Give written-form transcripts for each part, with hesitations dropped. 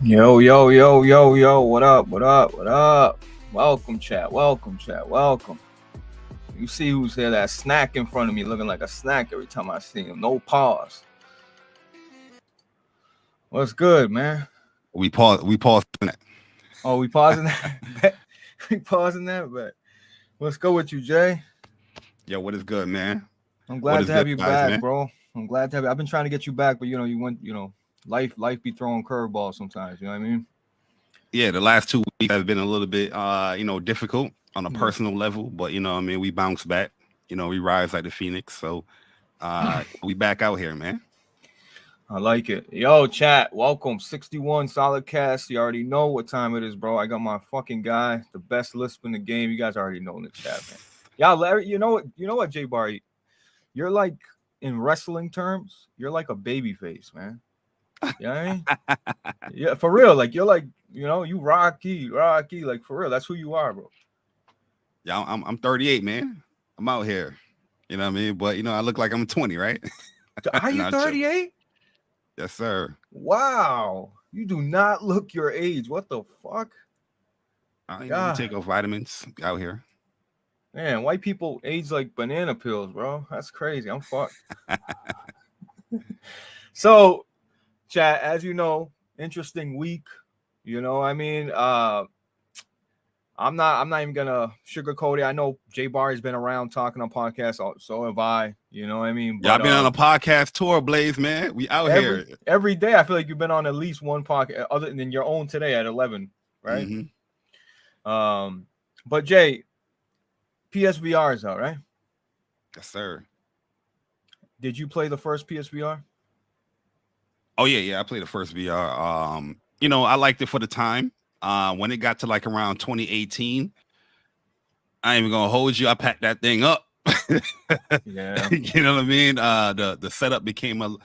Yo, yo, yo, yo, yo, what up, what up, what up? Welcome, chat, welcome, chat, welcome. You see who's here, that snack in front of me looking like a snack every time I see him. No pause. What's good, man? We pause that. Oh, we pausing that? We pausing that? But let's go with you, Jay. Yo, what is good, man? I'm What glad is to have good, you guys, back, man? bro. I'm glad to have you. I've been trying to get you back, but you went, life be throwing curveballs sometimes, you know what I mean? Yeah, the last 2 weeks have been a little bit difficult on a Yeah. personal level, but we bounce back. We rise like the phoenix. So we back out here, man. I like it. Yo, chat, welcome. 61 SolidCast. You already know what time it is, bro. I got my fucking guy, the best lisp in the game. You guys already know in the chat, man. Yeah, Larry, you know what, J Bar? You're like in wrestling terms, you're like a baby face, man. Yeah, I mean? Yeah, for real. Like you're like, you Rocky, like for real. That's who you are, bro. Yeah, I'm 38, man. I'm out here. You know what I mean? But I look like I'm 20, right? Are you Not chill. 38? Yes, sir. Wow. You do not look your age. What the fuck? We God. take our vitamins out here. Man, white people age like banana pills, bro. That's crazy. I'm fucked. So, chat, as you know, interesting week. I mean, I'm not even gonna sugarcoat it. I know Jay Bar has been around talking on podcasts, so have I. You know what I mean? Y'all But been on a podcast tour, Blaze, man. We out every here. every day I feel like you've been on at least one podcast other than your own today at 11, right? Mm-hmm. Um, but Jay, PSVR is out, right? Yes, sir. Did you play the first PSVR? Oh yeah. I played the first VR. I liked it for the time. When it got to like around 2018, I ain't even gonna hold you. I packed that thing up. Yeah. You know what I mean? The setup became a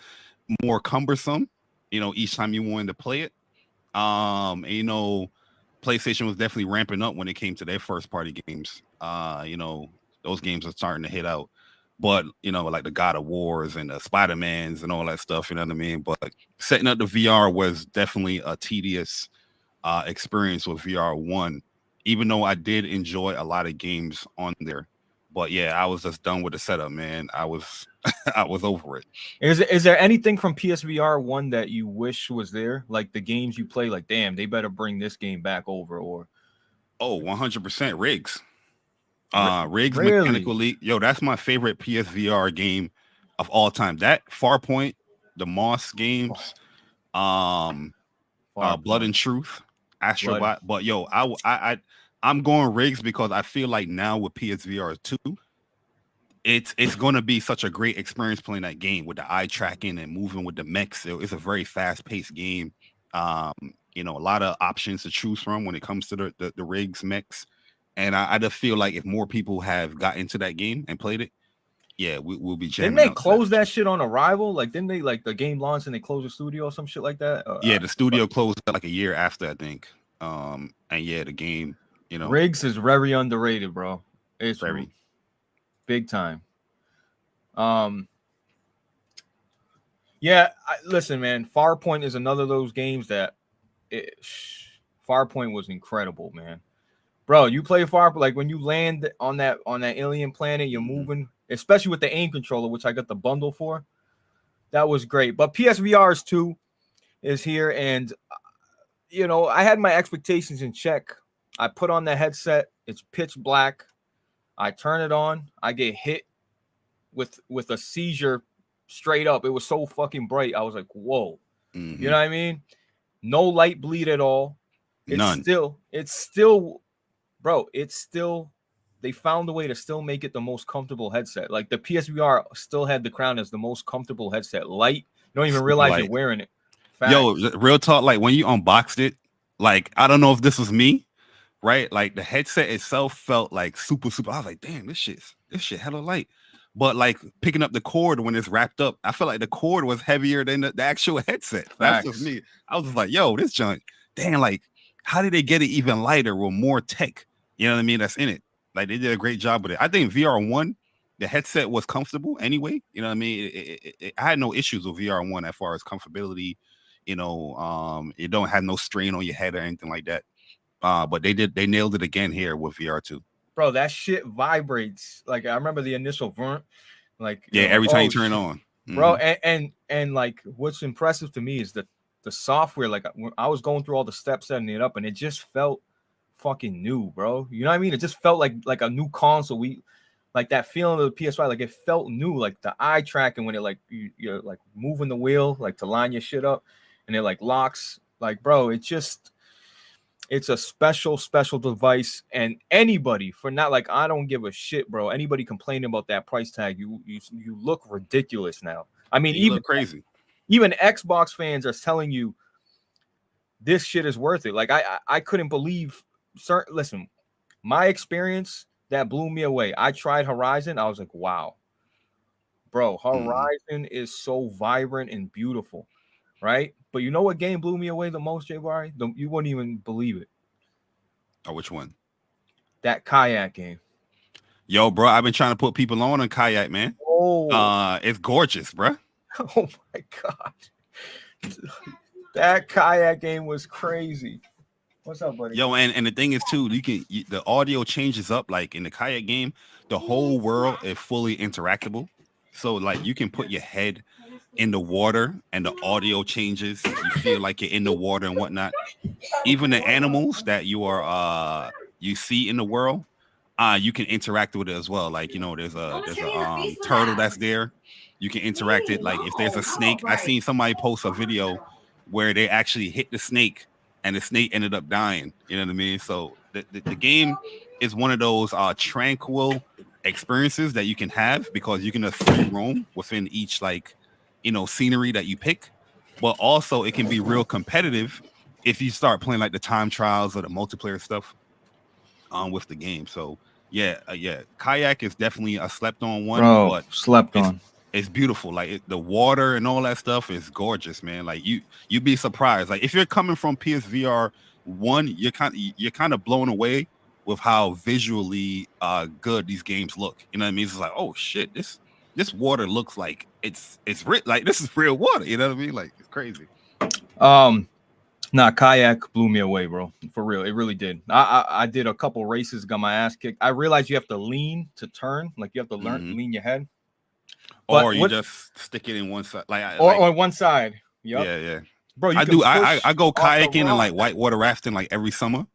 more cumbersome. Each time you wanted to play it. And, PlayStation was definitely ramping up when it came to their first party games. Those games are starting to hit out. But, like the God of Wars and the Spider-Mans and all that stuff, you know what I mean? But setting up the VR was definitely a tedious experience with VR1, even though I did enjoy a lot of games on there. But yeah, I was just done with the setup, man. I was I was over it. Is there anything from PSVR one that you wish was there? Like the games you play, like damn, they better bring this game back over, or Oh, 100% rigs. Rigs really Mechanical League. Yo, that's my favorite PSVR game of all time. That Farpoint, the Moss games, um, far Blood point and Truth, blood. Astrobot. But yo, I'm going rigs because I feel like now with PSVR 2, it's gonna be such a great experience playing that game with the eye tracking and moving with the mechs. It's a very fast paced game. Um, a lot of options to choose from when it comes to the rigs mechs. And I just feel like if more people have got into that game and played it, yeah, we'll be Didn't jamming they out to that close for that sure. shit on Arrival? Like, didn't they like the game launched and they closed the studio or some shit like that? Yeah, the studio closed like a year after, I think. And yeah, the game, Riggs is very underrated, bro. It's very. big time. Um, yeah. Listen, man. Farpoint is another of those games that it, Farpoint was incredible, man. Bro, you play Far like when you land on that alien planet, you're Mhm. moving, especially with the aim controller, which I got the bundle for. That was great. But PSVR's 2 is here, and I had my expectations in check. I put on the headset. It's pitch black. I turn it on. I get hit with a seizure straight up. It was so fucking bright. I was like, whoa. You know Mhm. what I mean? No light bleed at all. It's None. still, it's still, bro. It's still. They found a way to still make it the most comfortable headset. Like the PSVR still had the crown as the most comfortable headset. Light. You don't even Super realize you're light. wearing it. Yo, Facts. real talk, like when you unboxed it, like I don't know if this was me, right? Like the headset itself felt like super. I was like, damn, this shit hella light. But like picking up the cord when it's wrapped up, I felt like the cord was heavier than the actual headset. That's just Facts. me. I was just like, yo, this junk, damn, like, how did they get it even lighter with more tech? You know what I mean? That's in it. Like they did a great job with it. I think VR1, the headset was comfortable anyway. You know what I mean? I had no issues with VR1 as far as comfortability. You know, it don't have no strain on your head or anything like that. But they nailed it again here with VR2. Bro, that shit vibrates. Like I remember the initial vert, like Yeah, like, every time you turn it shit. on. Bro. And like what's impressive to me is the software. Like I was going through all the steps setting it up, and it just felt fucking new, bro. You know what I mean? It just felt like a new console. Like that feeling of the PS5, like it felt new, like the eye tracking when it like you're like moving the wheel like to line your shit up, and it like locks. Like, bro, it's a special device, and anybody for not like I don't give a shit, bro. Anybody complaining about that price tag, you look ridiculous now. I mean, You look crazy. Even Xbox fans are telling you this shit is worth it. Like I couldn't believe. Listen, my experience that blew me away. I tried Horizon. I was like, wow, bro, Horizon is so vibrant and beautiful, right? But you know what game blew me away the most, Jay Barry? You wouldn't even believe it. Oh, which one? That kayak game. Yo, bro, I've been trying to put people on kayak, man. Oh, it's gorgeous, bro. Oh my god, that kayak game was crazy. What's up, buddy? Yo, and the thing is too, the audio changes up. Like in the kayak game, the whole world is fully interactable. So like you can put your head in the water and the audio changes. You feel like you're in the water and whatnot. Even the animals that you see in the world, you can interact with it as well. Like, you know, there's a turtle that's there. You can interact it. Like if there's a snake, I seen somebody post a video where they actually hit the snake and the snake ended up dying. You know what I mean? So the game is one of those tranquil experiences that you can have because you can just free roam within each, like, you know, scenery that you pick. But also it can be real competitive if you start playing like the time trials or the multiplayer stuff with the game. So yeah, kayak is definitely a slept on one. Bro, but slept on. It's beautiful. Like the water and all that stuff is gorgeous, man. Like you'd be surprised. Like if you're coming from PSVR1, you're kind of blown away with how visually good these games look. You know what I mean? It's like, oh shit, this water looks like it's like this is real water. You know what I mean? Like it's crazy. Nah, kayak blew me away, bro. For real, it really did. I did a couple races, got my ass kicked. I realized you have to lean to turn, like you have to lean your head. But or you just stick it in one side, or on one side. Yep. Yeah. Bro, I go kayaking and like whitewater rafting like every summer.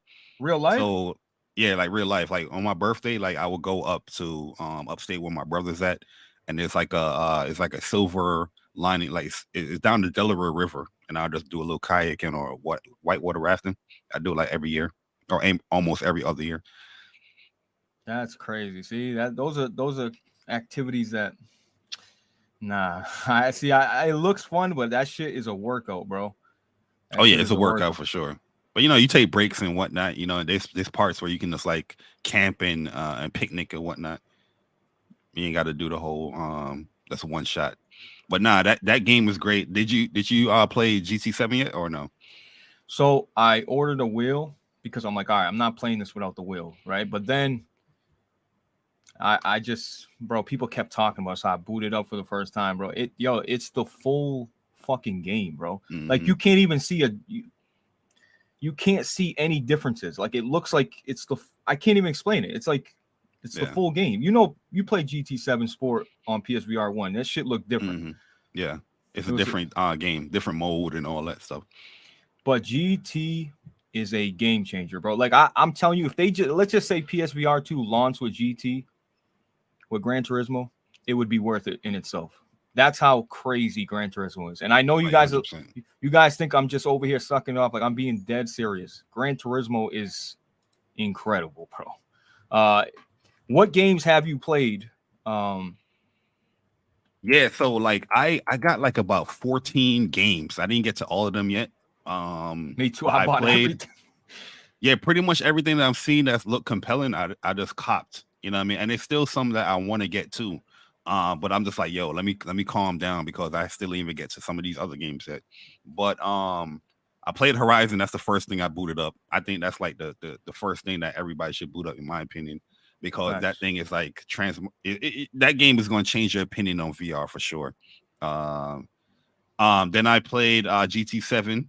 Real life? So yeah, like real life. Like on my birthday, like I would go up to upstate where my brother's at, and there's like it's like a silver lining, like it's down the Delaware River, and I'll just do a little kayaking or whitewater rafting. I do it like every year or almost every other year. That's crazy. See, those are activities that nah. I see. It looks fun, but that shit is a workout, bro. Oh yeah, it's a workout for sure. But you know, you take breaks and whatnot. You know, there's parts where you can just like camp and picnic and whatnot. You ain't got to do the whole that's one shot. But nah, that game was great. Did you play GT7 yet or no? So I ordered a wheel because I'm like, all right, I'm not playing this without the wheel, right? But then I just, bro, people kept talking about it, so I booted up for the first time, bro. It's the full fucking game, bro. Mm-hmm. Like you can't even see you can't see any differences. Like it looks like I can't even explain it. It's like it's the full game. You know, you play GT7 Sport on PSVR1. That shit looked different. Mm-hmm. Yeah, it's a different game, different mode and all that stuff. But GT is a game changer, bro. Like I'm telling you, if they let's just say PSVR2 launched with GT, with Gran Turismo, it would be worth it in itself. That's how crazy Gran Turismo is. And I know you guys think I'm just over here sucking it off. Like I'm being dead serious. Gran Turismo is incredible, bro. What games have you played? Yeah, so like I got like about 14 games. I didn't get to all of them yet. Me too. I bought everything. Yeah, pretty much everything that I've seen that's looked compelling, I just copped. You know what I mean? And it's still some that I want to get to. But I'm just like, yo, let me calm down because I still even get to some of these other games yet. But I played Horizon. That's the first thing I booted up. I think that's like the first thing that everybody should boot up, in my opinion, because that thing is like that game is going to change your opinion on VR for sure. Then I played GT7.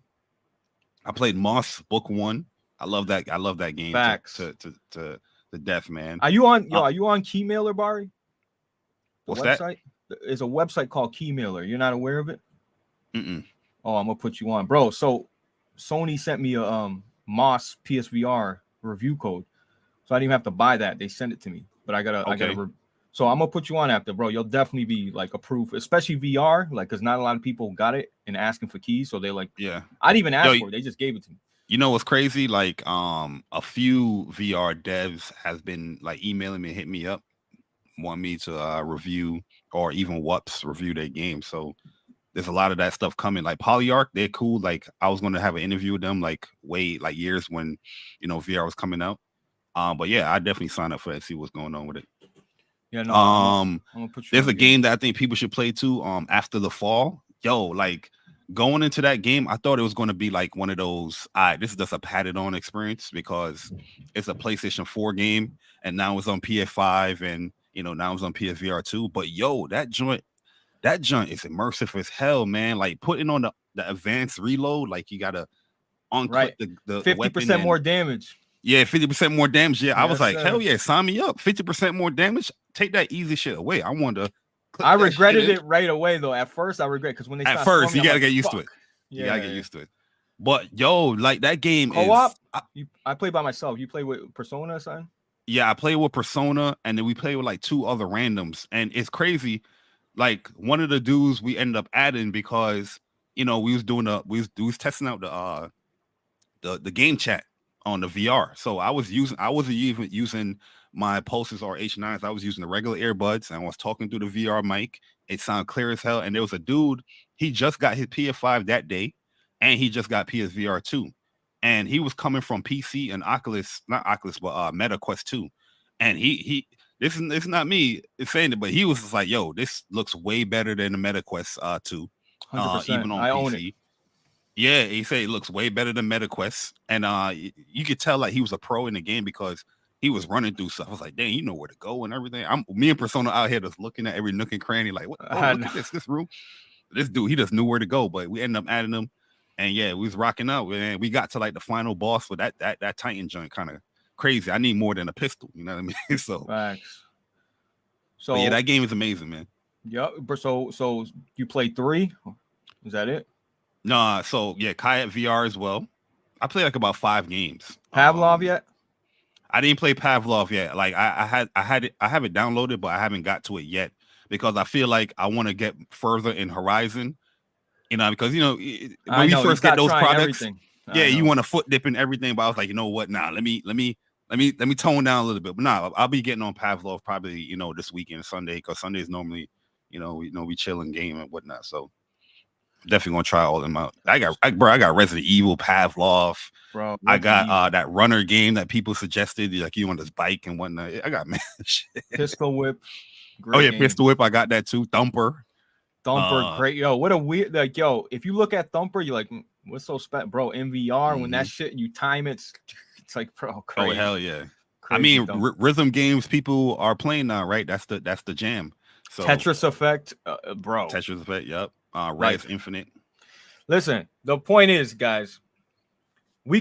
I played Moss Book 1. I love that game. Facts. To death, man. Are you on Keymailer, Barry? What's website? There's a website called Keymailer. You're not aware of it? Mm-mm. Oh, I'm gonna put you on, bro. So Sony sent me a Moss PSVR review code, so I didn't even have to buy that. They sent it to me, but I gotta. So I'm gonna put you on after, bro. You'll definitely be like approved, especially VR, like because not a lot of people got it and asking for keys, so they like. Yeah. I didn't even ask for it; they just gave it to me. You know what's crazy? Like, a few VR devs has been like emailing me, hit me up, want me to review or even WUPS review their game. So there's a lot of that stuff coming. Like Polyarc, they're cool. Like I was going to have an interview with them like years when VR was coming out. But yeah, I definitely sign up for that. See what's going on with it. Yeah, no. I'm gonna put you there's a game that I think people should play too. After the Fall, like going into that game, I thought it was going to be like one of those. This is just a padded on experience because it's a PlayStation 4 game, and now it's on PS5, and now it's on PSVR2. But that joint is immersive as hell, man. Like putting on the advanced reload, like you gotta unclip the 50% more damage. Yeah, 50% more damage. Yeah, I was like, sir. Hell yeah, sign me up. 50% more damage. Take that easy shit away. I wanted to. I regretted it right away though. At first, I regret because when they at first you gotta get used to it. You gotta get used to it. But like that game co-op. I play by myself. You play with Persona or something? Yeah, I play with Persona, and then we play with like 2 other randoms, and it's crazy. Like one of the dudes we ended up adding because we was testing out the game chat on the VR. So I wasn't even using my Pulses or H9s. I was using the regular earbuds and I was talking through the VR mic. It sounded clear as hell. And there was a dude, he just got his PS5 that day, and he just got PSVR2. And he was coming from PC and not Oculus, but Meta Quest 2. And this is not me saying it, but he was just like, yo, this looks way better than the Meta Quest 2. 100%. Even on I PC. own it. Yeah, he said it looks way better than MetaQuest, and you could tell like he was a pro in the game because he was running through stuff. I was like, dang, you know where to go and everything. Me and Persona out here just looking at every nook and cranny, like, what? Oh, look at this room. This dude, he just knew where to go, but we ended up adding him, and yeah, we was rocking out, and we got to like the final boss with that Titan joint, kind of crazy. I need more than a pistol, you know what I mean? So, facts. So yeah, that game is amazing, man. Yeah, so you played 3? Is that it? Nah, so yeah, Kayak VR as well. I played like about 5 games. Pavlov yet? I didn't play Pavlov yet. Like I have it downloaded, but I haven't got to it yet because I feel like I want to get further in Horizon. Because when you first get those products, you want to foot dip in everything. But I was like, you know what? Nah, let me tone down a little bit. But nah, I'll be getting on Pavlov probably this weekend, Sunday, because Sunday is normally we chill and game and whatnot. So definitely gonna try all of them out. I got Resident Evil, Pavlov. Bro, I got that runner game that people suggested, like you on this bike and whatnot. I got shit. Pistol Whip. Game. Pistol Whip. I got that too. Thumper, great. Yo, what a weird if you look at Thumper, you're like, what's so special, bro? In VR, when that shit you time it's like, bro, crazy. Oh hell yeah. Crazy rhythm games people are playing now, right? That's the jam. So Tetris Effect, bro. Tetris Effect, yep. Rise Infinite. Listen, the point is, guys,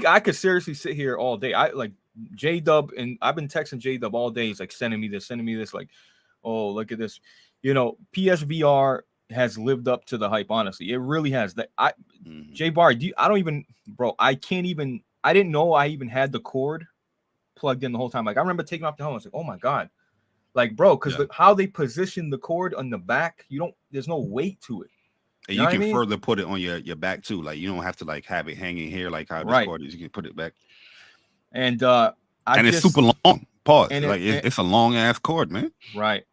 I could seriously sit here all day. I like J-Dub, and I've been texting J-Dub all day. He's like sending me this, like, oh, look at this. PSVR has lived up to the hype, honestly. It really has. J-Bar, I didn't know I even had the cord plugged in the whole time. Like, I remember taking off the helmet. I was like, oh my God. Like, bro, because how they position the cord on the back, there's no weight to it. And you can further put it on your back too. Like you don't have to like have it hanging here like how this cord is. You can put it back. And it's super long. Pause. And it's a long ass cord, man. Right.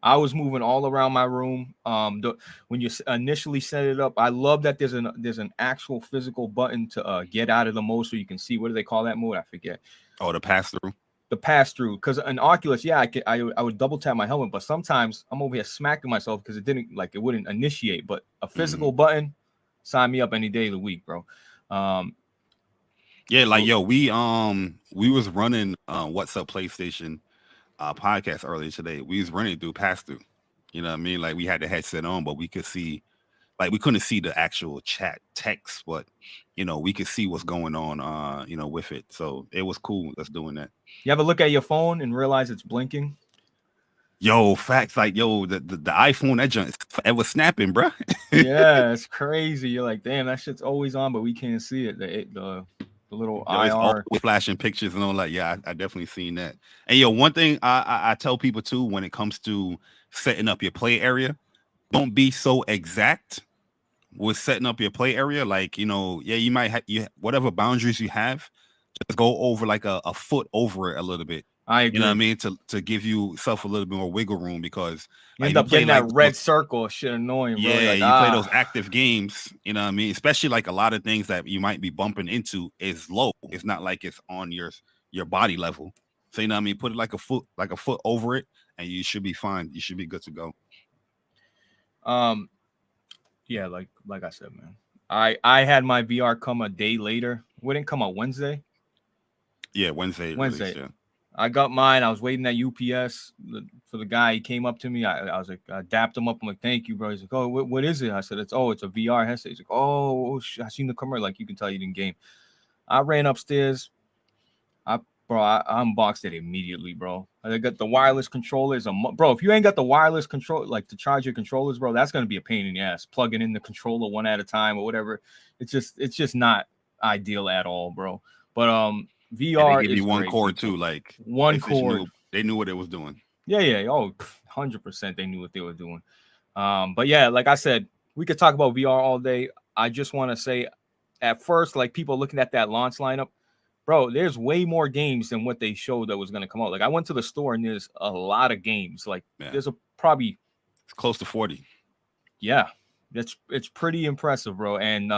I was moving all around my room. When you initially set it up, I love that there's an actual physical button to get out of the mode so you can see, what do they call that mode? I forget. Oh, the pass through. The pass through, because an Oculus, I would double tap my helmet, but sometimes I'm over here smacking myself because it wouldn't initiate. But a physical button, sign me up any day of the week, bro. We was running What's Up PlayStation podcast earlier today. We was running through pass through. You know what I mean? Like we had the headset on, but we could see like we couldn't see the actual chat text, but we could see what's going on, with it. So it was cool. Us doing that. You ever look at your phone and realize it's blinking? Yo, facts like the iPhone, that junk is forever snapping, bro. Yeah, it's crazy. You're like, damn, that shit's always on, but we can't see it. The little Yo, it's IR. always flashing pictures and all that. Yeah, I definitely seen that. And one thing I tell people too when it comes to setting up your play area, don't be so exact with setting up your play area. Like, you might have whatever boundaries you have, just go over like a foot over it a little bit. I agree. You know what I mean? To give yourself a little bit more wiggle room, because you end up getting that red circle. Shit annoying, bro. Yeah, you play those active games, you know what I mean? Especially like a lot of things that you might be bumping into is low. It's not like it's on your body level. So you know what I mean? Put it like a foot over it, and you should be fine. You should be good to go. Yeah, like I said, man. I had my VR come a day later. It didn't come out Wednesday. Yeah, Wednesday. Release, yeah. I got mine. I was waiting at UPS for the guy. He came up to me. I was like, I dapped him up. I'm like, thank you, bro. He's like, oh, what is it? I said, it's a VR headset. He's like, oh, I seen the commercial. Like, you can tell you didn't game. I ran upstairs. I unboxed it immediately, bro. I got the wireless controllers. Bro, if you ain't got the wireless control, like to charge your controllers, bro, that's gonna be a pain in the ass. Plugging in the controller one at a time or whatever. It's just not ideal at all, bro. But VR and they give you one great, cord too, like one cord. They knew what it was doing. Yeah. Oh, 100% they knew what they were doing. But yeah, like I said, we could talk about VR all day. I just want to say, at first, like people looking at that launch lineup, bro, there's way more games than what they showed that was going to come out. Like I went to the store and there's a lot of games. Like there's probably it's close to 40. Yeah, it's pretty impressive, bro. And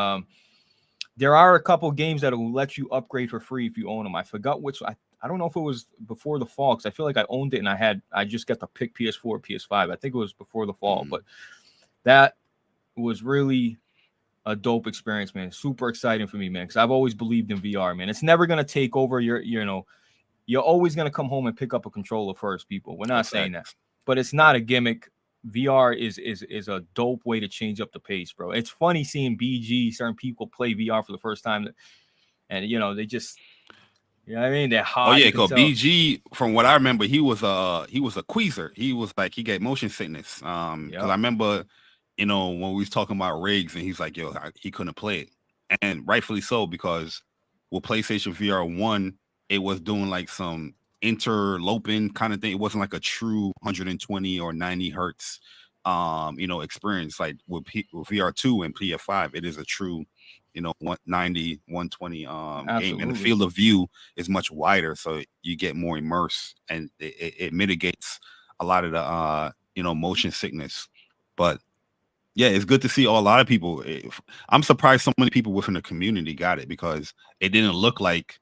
there are a couple games that will let you upgrade for free if you own them. I forgot which. I don't know if it was before the fall, because I feel like I owned it and I just got to pick PS4 or PS5. I think it was before the fall, but that was really a dope experience, man. Super exciting for me, man, because I've always believed in VR, man. It's never gonna take over your, you're always gonna come home and pick up a controller first, people. We're not saying that, but it's not a gimmick. VR is a dope way to change up the pace, bro. It's funny seeing certain people play VR for the first time, and they just, you know what I mean? They're hot. Oh yeah, because BG, from what I remember, he was a queaser. He was like, he got motion sickness. Because I remember, when we was talking about rigs, and he's like, yo, he couldn't play it, and rightfully so, because with PlayStation VR 1, it was doing like some interloping kind of thing. It wasn't like a true 120 or 90 hertz experience like with VR2 and PS5. It is a true 190 120 game, and the field of view is much wider, so you get more immersed, and it mitigates a lot of the motion sickness. But yeah, it's good to see a lot of people. I'm surprised so many people within the community got it, because it didn't look like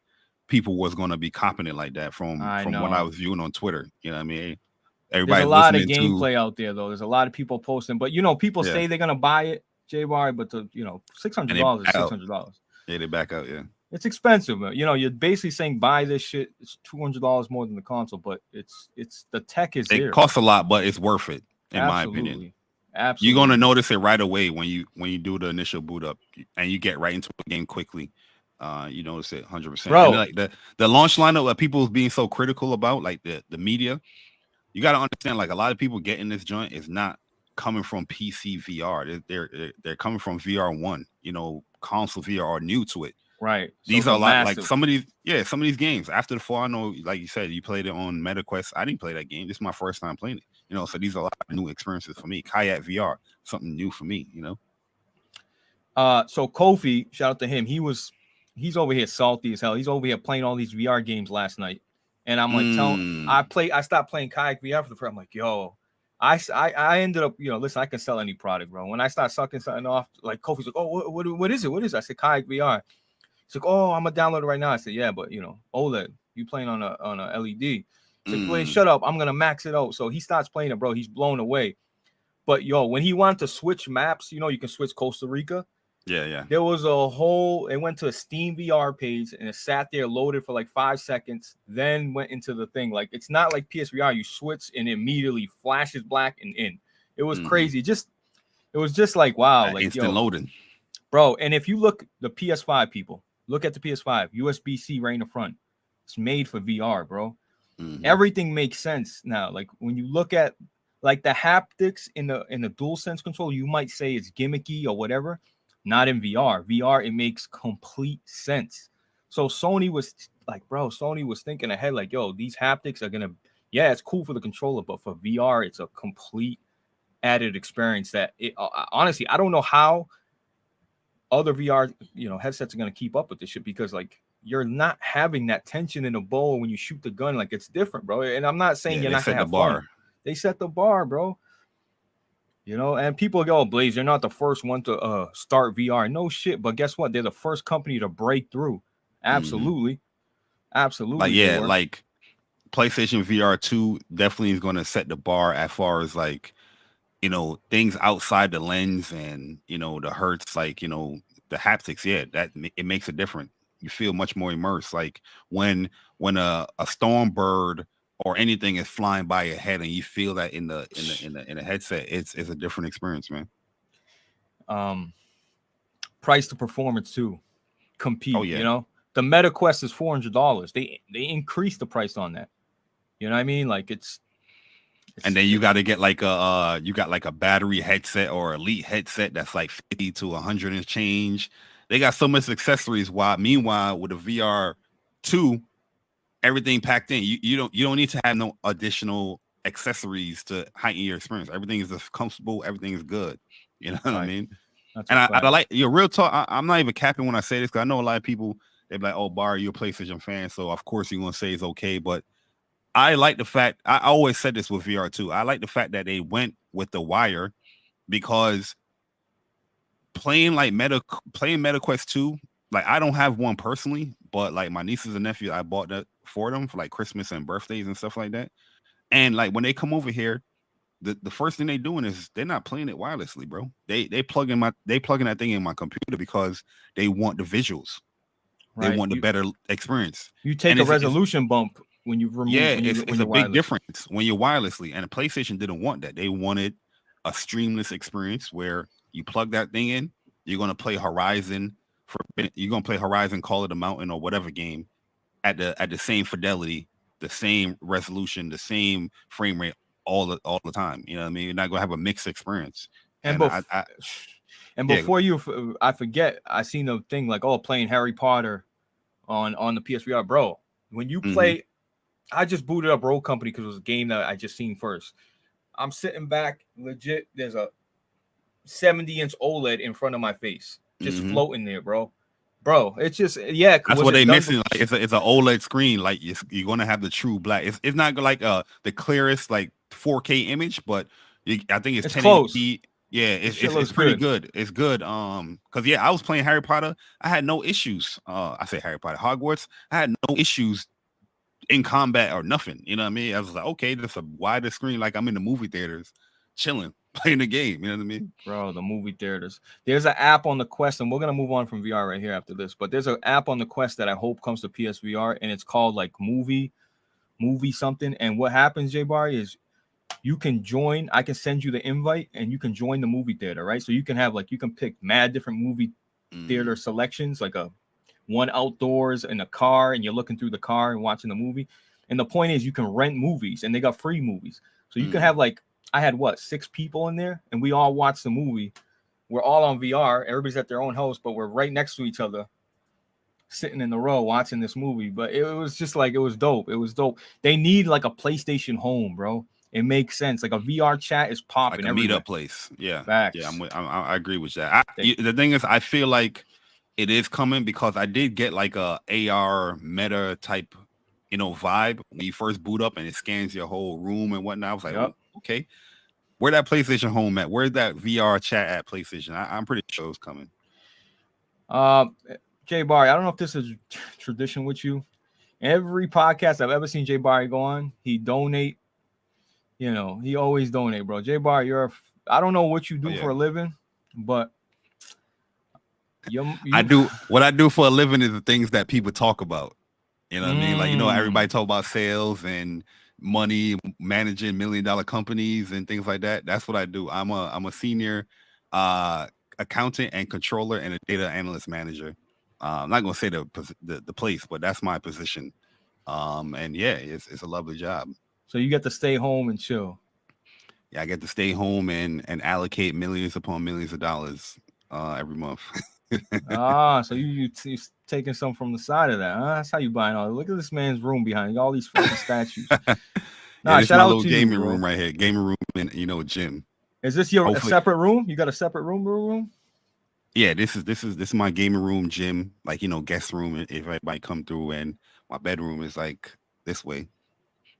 people was going to be copping it like that from what I was viewing on Twitter. You know what I mean? Everybody, there's a lot of gameplay out there, though. There's a lot of people posting, but people say they're gonna buy it, J-Bar, but $600 is $600. Yeah, they back out. Yeah, it's expensive. You're basically saying buy this shit. It's $200 more than the console, but it's the tech is there. It costs a lot, but it's worth it in my opinion. Absolutely, you're gonna notice it right away when you do the initial boot up and you get right into the game quickly. You notice it 100%. Bro, like the launch lineup that people being so critical about, like the media, you got to understand, like a lot of people getting this joint is not coming from PC VR. They're coming from VR 1. Console VR are new to it. Right. These are a lot like some of these games after the fall. I know, like you said, you played it on MetaQuest. I didn't play that game. This is my first time playing it. So these are a lot of new experiences for me. Kayak VR, something new for me. So Kofi, shout out to him. He's over here salty as hell. He's over here playing all these VR games last night. And I'm like, I stopped playing Kayak VR for the first. I'm like, yo, I ended up, listen, I can sell any product, bro. When I start sucking something off, like Kofi's like, oh, what is it? What is it? I said, Kayak VR. He's like, oh, I'm gonna download it right now. I said, yeah, but OLED, you playing on a LED. He's like, wait, shut up. I'm gonna max it out. So he starts playing it, bro. He's blown away. But when he wanted to switch maps, you can switch Costa Rica. Yeah. There was it went to a Steam VR page and it sat there loaded for like 5 seconds, then went into the thing. Like, it's not like PSVR, you switch and it immediately flashes black and in. It was crazy. Just It was just like, wow, like, instant loading, bro. And if you look, the PS5 people, look at the PS5, USB-C right in the front. It's made for VR, bro. Everything makes sense now. Like when you look at like the haptics in the DualSense control, you might say it's gimmicky or whatever. Not in VR. VR, it makes complete sense. So Sony was like, bro, Sony was thinking ahead, like, yo, these haptics are gonna, yeah, it's cool for the controller, but for VR, it's a complete added experience that it honestly, I don't know how other VR, headsets are gonna keep up with this shit, because like you're not having that tension in the bow when you shoot the gun. Like it's different, bro. And I'm not saying you're not gonna have fun. They set the bar, bro. And people go, Blaze, you're not the first one to start VR. No shit, but guess what? They're the first company to break through. Absolutely. Absolutely. Like PlayStation VR2 definitely is going to set the bar as far as like, things outside the lens and, the hertz, like, the haptics. Yeah, that it makes a difference. You feel much more immersed. Like when a storm bird or anything is flying by your head and you feel that in the headset, it's a different experience, man. Price to performance too. Compete. Oh, yeah. The Meta Quest is $400. They increased the price on that. You know what I mean? Like it's and then you got to get like a battery headset or elite headset that's like 50 to 100 and change. They got so much accessories. Meanwhile, with a VR2, everything packed in. You don't need to have no additional accessories to heighten your experience. Everything is just comfortable. Everything is good. You know what I mean? And I like your real talk. I'm not even capping when I say this, because I know a lot of people, they're like, "Oh, Bar, you're a PlayStation fan, so of course you're gonna say it's okay." But I like the fact, I always said this with VR2. I like the fact that they went with the wire, because playing Meta Quest 2, like I don't have one personally, but like my nieces and nephews, I bought that for them for like Christmas and birthdays and stuff like that. And like when they come over here, the first thing they're doing is they're not playing it wirelessly, bro. They plugging that thing in my computer because they want the visuals. Right. They want the better experience. You take a resolution bump when you remove. Yeah, it's a big difference when you're wirelessly. And the PlayStation didn't want that. They wanted a streamless experience where you plug that thing in. You're gonna play Horizon. You're gonna play Horizon, Call of the Mountain, or whatever game at the same fidelity, the same resolution, the same frame rate all the time. You know what I mean? You're not gonna have a mixed experience. And before I forget, I seen a thing like, playing Harry Potter on the PSVR, bro. When you play, I just booted up Roll Company because it was a game that I just seen first. I'm sitting back, legit. There's a 70-inch OLED in front of my face, just floating there, bro. It's just That's what they missing. Like it's an OLED screen. Like you're gonna have the true black. It's not like the clearest like 4K image, but I think it's 1080p. Yeah, it's pretty good. It's good. Because I was playing Harry Potter. I had no issues. I say Harry Potter, Hogwarts. I had no issues in combat or nothing. You know what I mean? I was like, okay, this is a wider screen, like I'm in the movie theaters, chilling, playing the game. You know what I mean? Bro, the movie theaters. There's an app on the Quest, and we're gonna move on from VR right here after this. But there's an app on the Quest that I hope comes to PSVR, and it's called like movie something. And what happens, J Barry, is you can join. I can send you the invite, and you can join the movie theater, right? So you can have you can pick mad different movie theater selections, like one outdoors in a car, and you're looking through the car and watching the movie. And the point is, you can rent movies, and they got free movies. So you can have I had 6 people in there, and we all watched the movie. We're all on VR. Everybody's at their own house, but we're right next to each other, sitting in the row watching this movie. But it was just it was dope. It was dope. They need a PlayStation Home, bro. It makes sense. Like a VR chat is popping. Like a meetup place. Yeah. Facts. Yeah, I agree with that. The thing is, I feel like it is coming because I did get like a AR meta type, vibe when you first boot up and it scans your whole room and whatnot. I was like, okay, where that PlayStation Home at? Where's that VR chat at PlayStation? I'm pretty sure it's coming. Jay Barry, I don't know if this is tradition with you. Every podcast I've ever seen Jay Barry go on, he donate. He always donate, bro. Jay Barry, I don't know what you do for a living, but I do. What I do for a living is the things that people talk about. You know what I mean? Like, everybody talk about sales and money, managing $1 million companies and things like that. That's what I do. I'm a senior accountant and controller and a data analyst manager. I'm not gonna say the place, but that's my position. And yeah, it's a lovely job. So you get to stay home and chill. Yeah, I get to stay home and allocate millions upon millions of dollars every month. So you taking some from the side of that, huh? That's how you buying all. Look at this man's room behind all these fucking statues. Yeah, Nah, this is shout my out little to you, gaming bro. room right here. Gaming room and gym. Is this your a Hopefully, separate room? You got a separate room? yeah. This is my gaming room, gym, like guest room if everybody come through, and my bedroom is like this way.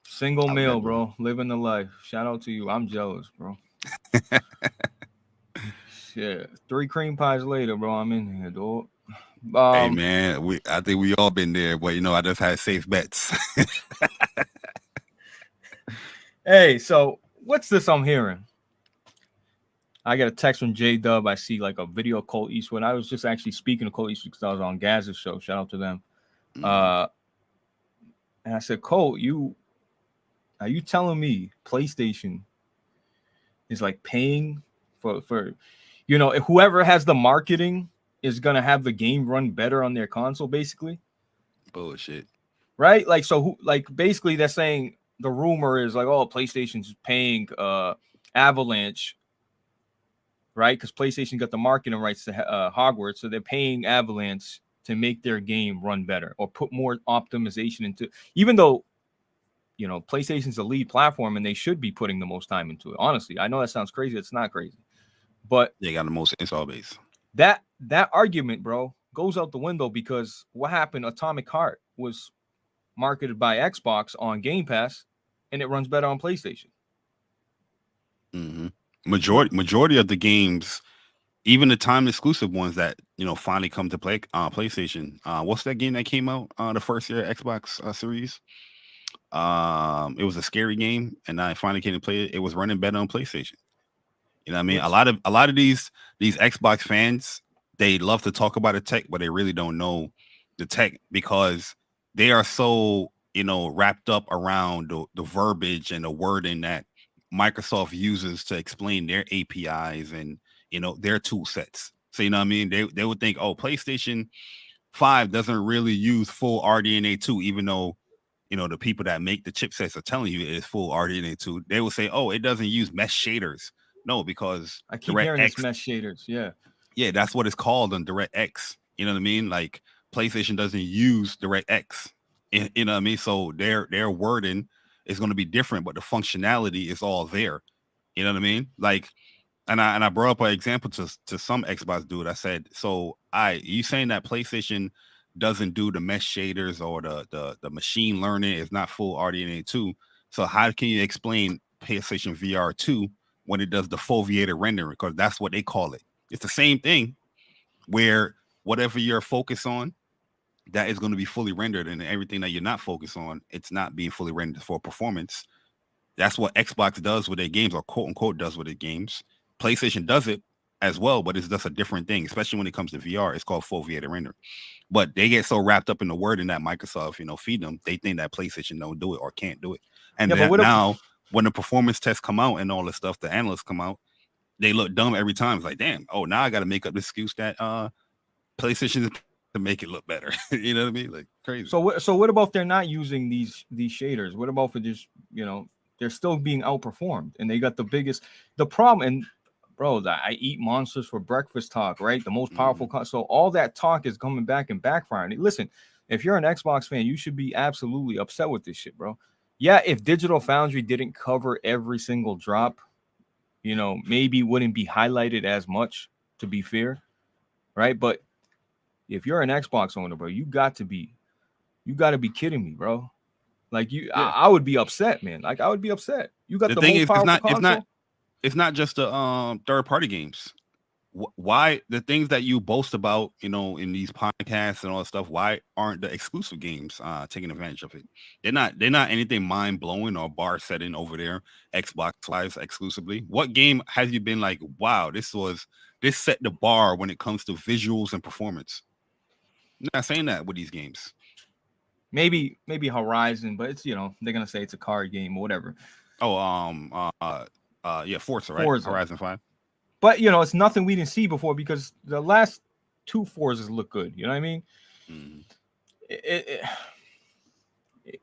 Single Our male, bedroom. bro. Living the life. Shout out to you. I'm jealous, bro. Shit. 3 cream pies later, bro. I'm in here, dog. Hey Um, man, I think we all been there, but I just had safe bets. hey, so what's this I'm hearing? I got a text from J Dub. I see like a video of Colt Eastwood. I was just actually speaking to Colt Eastwood because I was on Gaz's show. Shout out to them. Mhm. And I said, Colt, are you telling me PlayStation is like paying for whoever has the marketing is gonna have the game run better on their console, basically, Bullshit. right? Like, so who, like, basically they're saying the rumor is like, oh, PlayStation's paying Avalanche, right? Because PlayStation got the marketing rights to Hogwarts, so they're paying Avalanche to make their game run better or put more optimization into. Even though PlayStation's the lead platform and they should be putting the most time into it. Honestly, I know that sounds crazy. It's not crazy, but They got the most install base. that argument, bro, goes out the window because what happened? Atomic Heart was marketed by Xbox on Game Pass, and it runs better on PlayStation. Hmm What? Majority of the games, even the time exclusive ones that finally come to play PlayStation. What's that game that came out the first year Xbox Series? It was a scary game, and I finally came to play it. It was running better on PlayStation. You know what I mean? Which? A lot of these Xbox fans, they love to talk about the tech, but they really don't know the tech because they are so wrapped up around the verbiage and the wording that Microsoft uses to explain their APIs and their tool sets. So what I mean? They would think, oh, PlayStation 5 doesn't really use full RDNA 2, even though the people that make the chipsets are telling you it is full RDNA 2. They will say, oh, it doesn't use mesh shaders. No, because I keep hearing this DirectX, mesh shaders. Yeah. yeah, that's what it's called on DirectX. You know what I mean? Like PlayStation doesn't use DirectX. You know what I mean? So their wording is going to be different, but the functionality is all there. You know what I mean? Like, and I brought up an example to some Xbox dude. I said, so you saying that PlayStation doesn't do the mesh shaders or the machine learning is not full RDNA 2. So how can you explain PlayStation VR2 when it does the foveated rendering? Because that's what they call it. It's the same thing where whatever you're focused on, that is going to be fully rendered, and everything that you're not focused on, it's not being fully rendered for performance. That's what Xbox does with their games, or quote unquote does with their games. PlayStation does it as well, but it's just a different thing, especially when it comes to VR. It's called foveated render. But they get so wrapped up in the word and that Microsoft, feed them, they think that PlayStation don't do it or can't do it. And Yeah, but that what if now, when the performance tests come out and all this stuff, the analysts come out, they look dumb every time. It's like, damn, oh, now I got to make up the excuse that PlayStation to make it look better. You know what I mean? Like crazy. so what about if they're not using these shaders? What about for just they're still being outperformed and they got the problem? And bro, I eat monsters for breakfast talk, right? The most powerful. Mm-hmm. So all that talk is coming back and backfiring. Listen, if you're an Xbox fan, you should be absolutely upset with this shit, bro. Yeah, if Digital Foundry didn't cover every single drop, maybe wouldn't be highlighted as much, to be fair, right? But if you're an Xbox owner, bro, you got to be kidding me, bro. Like Yeah. I would be upset, man. Like I would be upset. You got The the thing most is, powerful console. it's not just the third party games. Why the things that you boast about, in these podcasts and all that stuff? Why aren't the exclusive games taking advantage of it? They're not anything mind blowing or bar setting over there. Xbox Live exclusively. What game has you been like? Wow, this set the bar when it comes to visuals and performance. I'm not saying that with these games. Maybe Horizon, but it's they're gonna say it's a card game or whatever. Oh, yeah, Forza, right? Forza. Horizon 5. But you know, it's nothing we didn't see before because the last 2 Forzas look good. You know what I mean?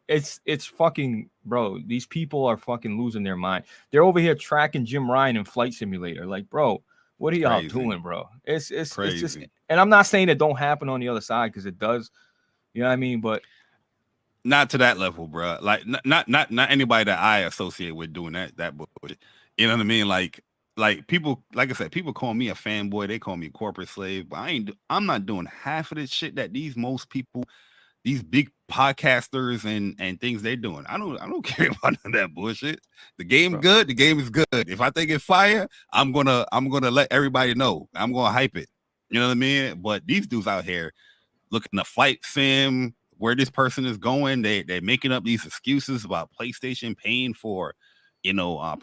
It's fucking, bro. These people are fucking losing their mind. They're over here tracking Jim Ryan in Flight Simulator. Like, bro, what are y'all doing, bro? It's just, and I'm not saying it don't happen on the other side because it does. You know what I mean? But not to that level, bro. Like, not anybody that I associate with doing that bullshit. You know what I mean? Like people, like I said, people call me a fanboy. They call me a corporate slave. But I'm not doing half of this shit that most people, these big podcasters and things they're doing. I don't care about none of that bullshit. The game good. The game is good. If I think it's fire, I'm gonna let everybody know. I'm gonna hype it. You know what I mean? But these dudes out here looking at flight sim, where this person is going, they're making up these excuses about PlayStation paying for,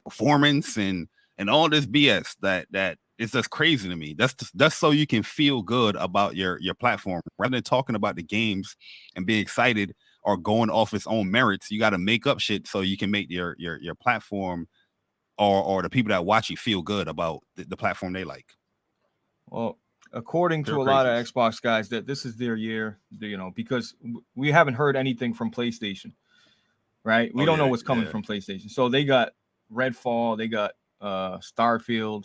performance and all this BS that it's just crazy to me. That's so you can feel good about your platform rather than talking about the games and being excited or going off its own merits. You got to make up shit so you can make your platform or the people that watch you feel good about the platform they like. Well, according to a lot of Xbox guys, that this is their year, because we haven't heard anything from PlayStation, right? We don't know what's coming from PlayStation. So they got Redfall, they got Starfield.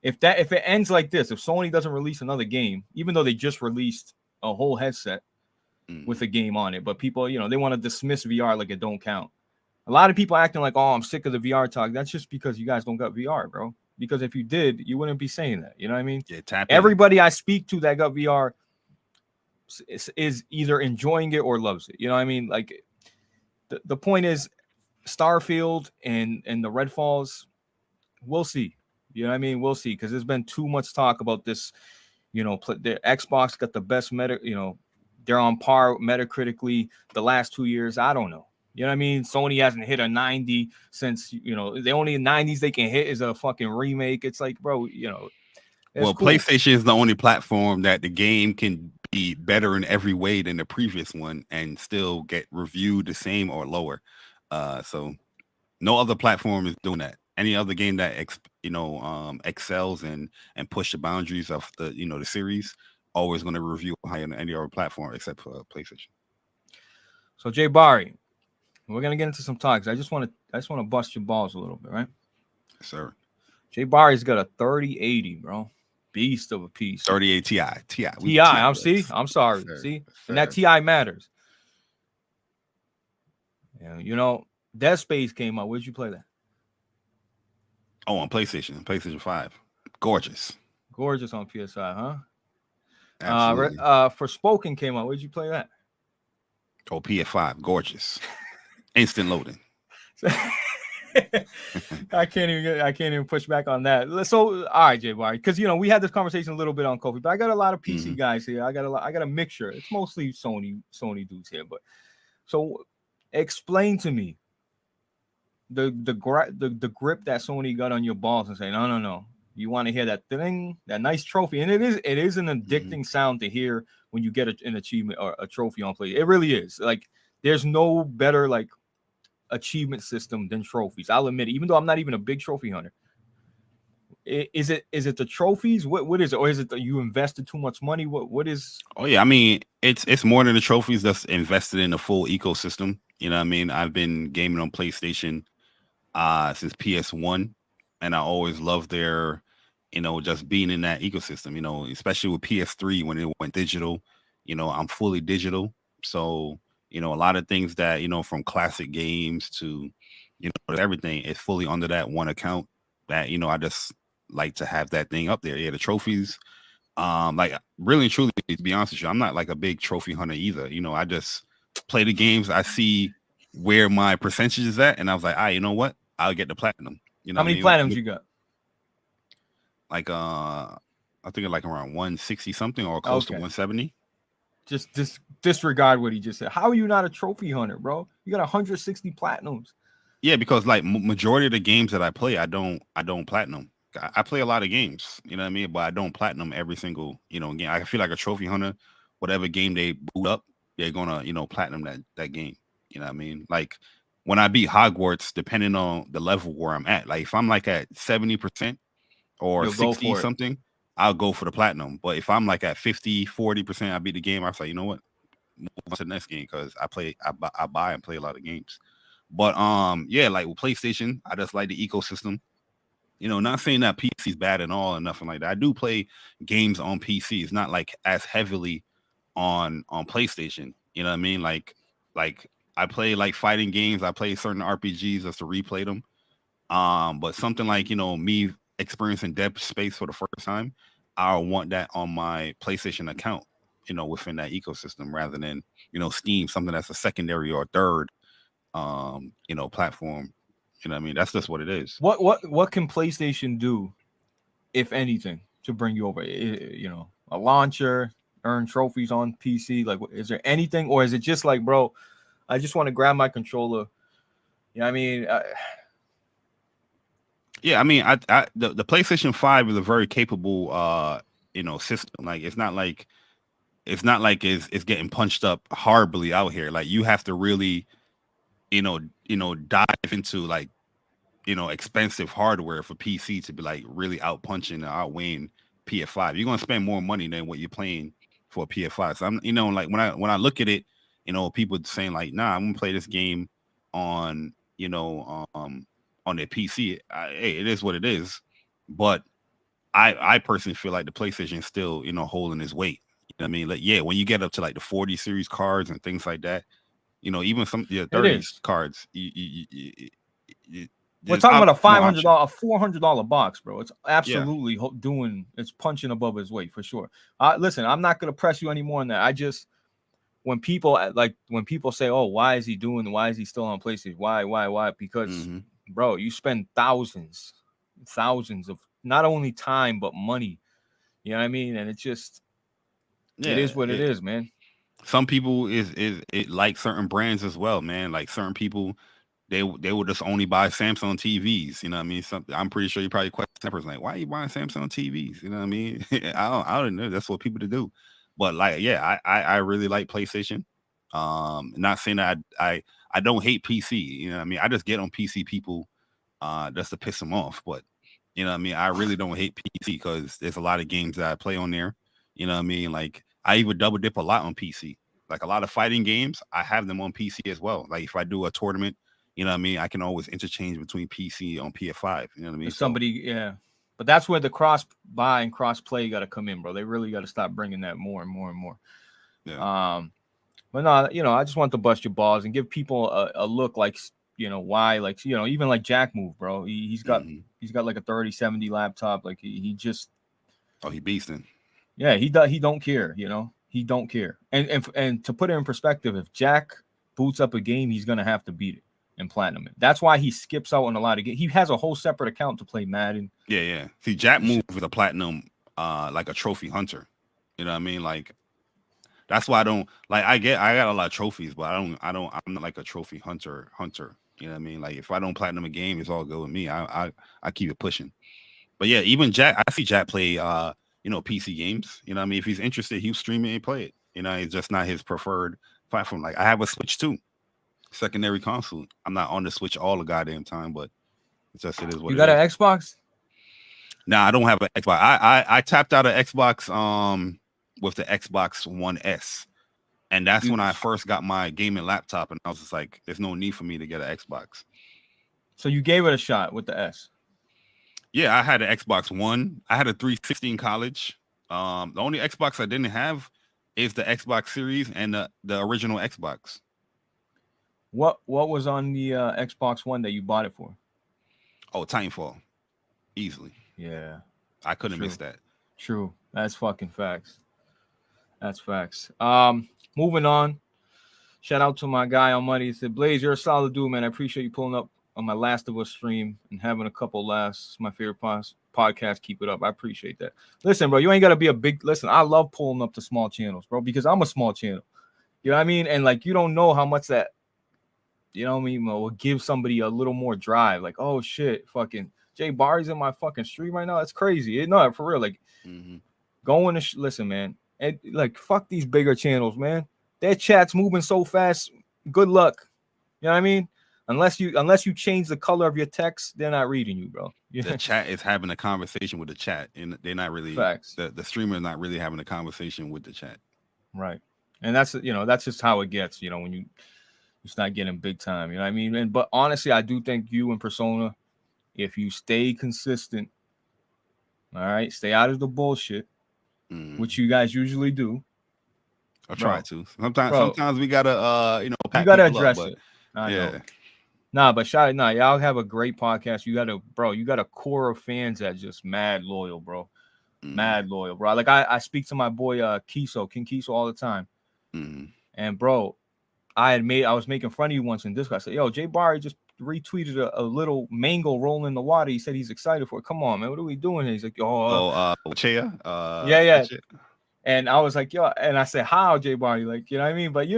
If it ends like this, if Sony doesn't release another game, even though they just released a whole headset with a game on it, but people, they want to dismiss VR like it don't count. A lot of people acting like, oh, I'm sick of the VR talk. That's just because you guys don't got VR, bro. Because if you did, you wouldn't be saying that. You know what I mean? Yeah, everybody I speak to that got VR is either enjoying it or loves it. You know what I mean? Like the point is Starfield and the Redfalls, we'll see. You know what I mean? We'll see, because there's been too much talk about this. The Xbox got the best they're on par metacritically the last 2 years. I don't know. You know what I mean? Sony hasn't hit a 90 since, the only 90s they can hit is a fucking remake. It's like, bro, well, cool. PlayStation is the only platform that the game can be better in every way than the previous one and still get reviewed the same or lower. So no other platform is doing that. Any other game that excels and push the boundaries of the series, always going to review higher than any other platform except for PlayStation. So Jay Barry, we're gonna get into some talks. I just want to bust your balls a little bit, right? Yes, sir. Jay Barry's got a 3080, bro. Beast of a piece. 38 Ti. I'm sorry. Yes, see? Yes, and that Ti matters. Yeah, Dead Space came out. Where'd you play that? Oh, on PlayStation 5. Gorgeous on PS5, huh? Absolutely. Forspoken came out. Where'd you play that? Oh, PS5. Gorgeous. Instant loading. I can't even push back on that. So, all right, Jay Barry, because we had this conversation a little bit on Kofi, but I got a lot of PC guys here. I got a mixture. It's mostly Sony dudes here, but so explain to me the grip that Sony got on your balls and say, no, you want to hear that thing, that nice trophy, and it is an addicting sound to hear when you get an achievement or a trophy on play. It really is. Like, there's no better achievement system than trophies. I'll admit it, even though I'm not even a big trophy hunter. Is it the trophies? What is it? Or is it that you invested too much money? What is? Oh yeah, I mean, it's more than the trophies. That's invested in the full ecosystem. You know what I mean? I've been gaming on PlayStation since PS1, and I always loved their, just being in that ecosystem, especially with PS3 when it went digital. I'm fully digital. So, a lot of things that, from classic games to, everything is fully under that one account that, I just like to have that thing up there. Yeah, the trophies. Like, really and truly, to be honest with you, I'm not like a big trophy hunter either. I just play the games. I see where my percentage is at, and I was like, you know what? I'll get the platinum. How many platinums you got? Like, I think like around 160 something or close to 170. Just disregard what he just said. How are you not a trophy hunter, bro? You got 160 platinums. Yeah, because like majority of the games that I play, I don't platinum. I play a lot of games, you know what I mean? But I don't platinum every single, game. I feel like a trophy hunter, whatever game they boot up, they're gonna, platinum that game. You know what I mean? Like when I beat Hogwarts, depending on the level where I'm at, like if I'm like at 70%, or You'll go 60 for it. something, I'll go for the platinum. But if I'm like at 50, 40%, I beat the game, I say, you know what? Move on to the next game because I buy and play a lot of games. But yeah, like with PlayStation, I just like the ecosystem. You know, not saying that PC is bad at all or nothing like that. I do play games on PC. It's not like as heavily on PlayStation. You know what I mean? Like I play like fighting games. I play certain RPGs just to replay them. But something like, you know, me experiencing Dead Space for the first time, I want that on my PlayStation account, you know, within that ecosystem rather than, you know, Steam, something that's a secondary or third you know, platform. You know what I mean? That's just what it is. What can PlayStation do, if anything, to bring you over? You know, a launcher, earn trophies on PC. Like, is there anything, or is it just like, bro, I just want to grab my controller? You know what I mean? Yeah, I mean, the PlayStation 5 is a very capable you know, system. Like it's not like it's getting punched up horribly out here. Like you have to really, you know, dive into like, you know, expensive hardware for PC to be like really out punching and outweighing PS5. You're gonna spend more money than what you're playing for a PS5. So I'm, you know, like when I look at it, you know, people saying like, nah, I'm gonna play this game on, you know, on their PC. Hey, it is what it is. But I personally feel like the PlayStation is still, you know, holding its weight. You know what I mean? Like, yeah, when you get up to like the 40 series cards and things like that, you know, even some 30 cards, we're talking about a $500, no $400 box, bro. It's absolutely it's punching above its weight for sure. Listen, I'm not gonna press you anymore on that. I just when people say, "Oh, why is he still on PlayStation? Why?" Because, bro, you spend thousands of not only time but money. You know what I mean? And it is what it is, man. Some people is it like certain brands as well, man. Like certain people, they would just only buy Samsung TVs. You know what I mean? I'm pretty sure you probably question that person like, why are you buying Samsung TVs? You know what I mean? I don't know. That's what people to do. But like, yeah, I really like PlayStation. Not saying that I don't hate PC. You know what I mean? I just get on PC people just to piss them off. But you know what I mean? I really don't hate PC because there's a lot of games that I play on there. You know what I mean? Like I even double dip a lot on PC. Like a lot of fighting games, I have them on PC as well. Like if I do a tournament, you know what I mean? I can always interchange between PC on PS5. You know what I mean? Yeah. But that's where the cross buy and cross play got to come in, bro. They really got to stop bringing that more and more and more. Yeah. But no, you know, I just want to bust your balls and give people a look like, you know, why, like, you know, even like Jack Move, bro. He's got like a 3070 laptop. Like he just. Oh, he beasting. Yeah, he don't care, you know. He don't care. And to put it in perspective, if Jack boots up a game, he's gonna have to beat it and platinum it. That's why he skips out on a lot of games. He has a whole separate account to play Madden. Yeah. See, Jack Move is a platinum, like a trophy hunter. You know what I mean? Like that's why I don't like. I got a lot of trophies, but I'm not like a trophy hunter. You know what I mean? Like if I don't platinum a game, it's all good with me. I keep it pushing. But yeah, even Jack, I see Jack play you know, PC games. You know what I mean? If he's interested, he'll stream it and play it. You know, it's just not his preferred platform. Like I have a Switch too, secondary console. I'm not on the Switch all the goddamn time, but it's just it is what you got an Xbox? Nah, I don't have an Xbox. I tapped out of Xbox with the Xbox One S. And that's when I first got my gaming laptop, and I was just like, there's no need for me to get an Xbox. So you gave it a shot with the S? Yeah, I had an Xbox One. I had a 360 in college. The only Xbox I didn't have is the Xbox Series and the original Xbox. What was on the Xbox One that you bought it for? Oh, Titanfall. Easily. Yeah. I couldn't miss that. True. That's fucking facts. That's facts. Moving on. Shout out to my guy on Money. He said, Blaze, you're a solid dude, man. I appreciate you pulling up on my Last of Us stream and having a couple laughs. It's my favorite podcast. Keep it up. I appreciate that. Listen, bro, you ain't got to be a big... Listen, I love pulling up to small channels, bro, because I'm a small channel. You know what I mean? And, like, you don't know how much that, you know what I mean, will give somebody a little more drive. Like, oh, shit, fucking Jay Barry's in my fucking stream right now. That's crazy. No, for real. Like, going to... Listen, man. And, like, fuck these bigger channels, man. Their chat's moving so fast. Good luck. You know what I mean? Unless you change the color of your text, they're not reading you, bro. The chat is having a conversation with the chat, and they're not really Facts. The streamer is not really having a conversation with the chat. Right. And that's just how it gets, when you start getting big time. You know what I mean? But honestly, I do think you and Persona, if you stay consistent, all right, stay out of the bullshit, which you guys usually do. I try to. Sometimes we gotta you gotta address it. I know. But y'all have a great podcast. You got a core of fans that just mad loyal, bro. Mad loyal, bro. Like I speak to my boy King Kiso all the time. And bro, I was making fun of you once in Discord. I said, yo, Jay Barry just retweeted a little mango roll in the water. He said he's excited for it. Come on, man. What are we doing here? He's like, Chia. Yeah. And I was like, yo, and I said, how, Jay Barney? Like, you know what I mean? But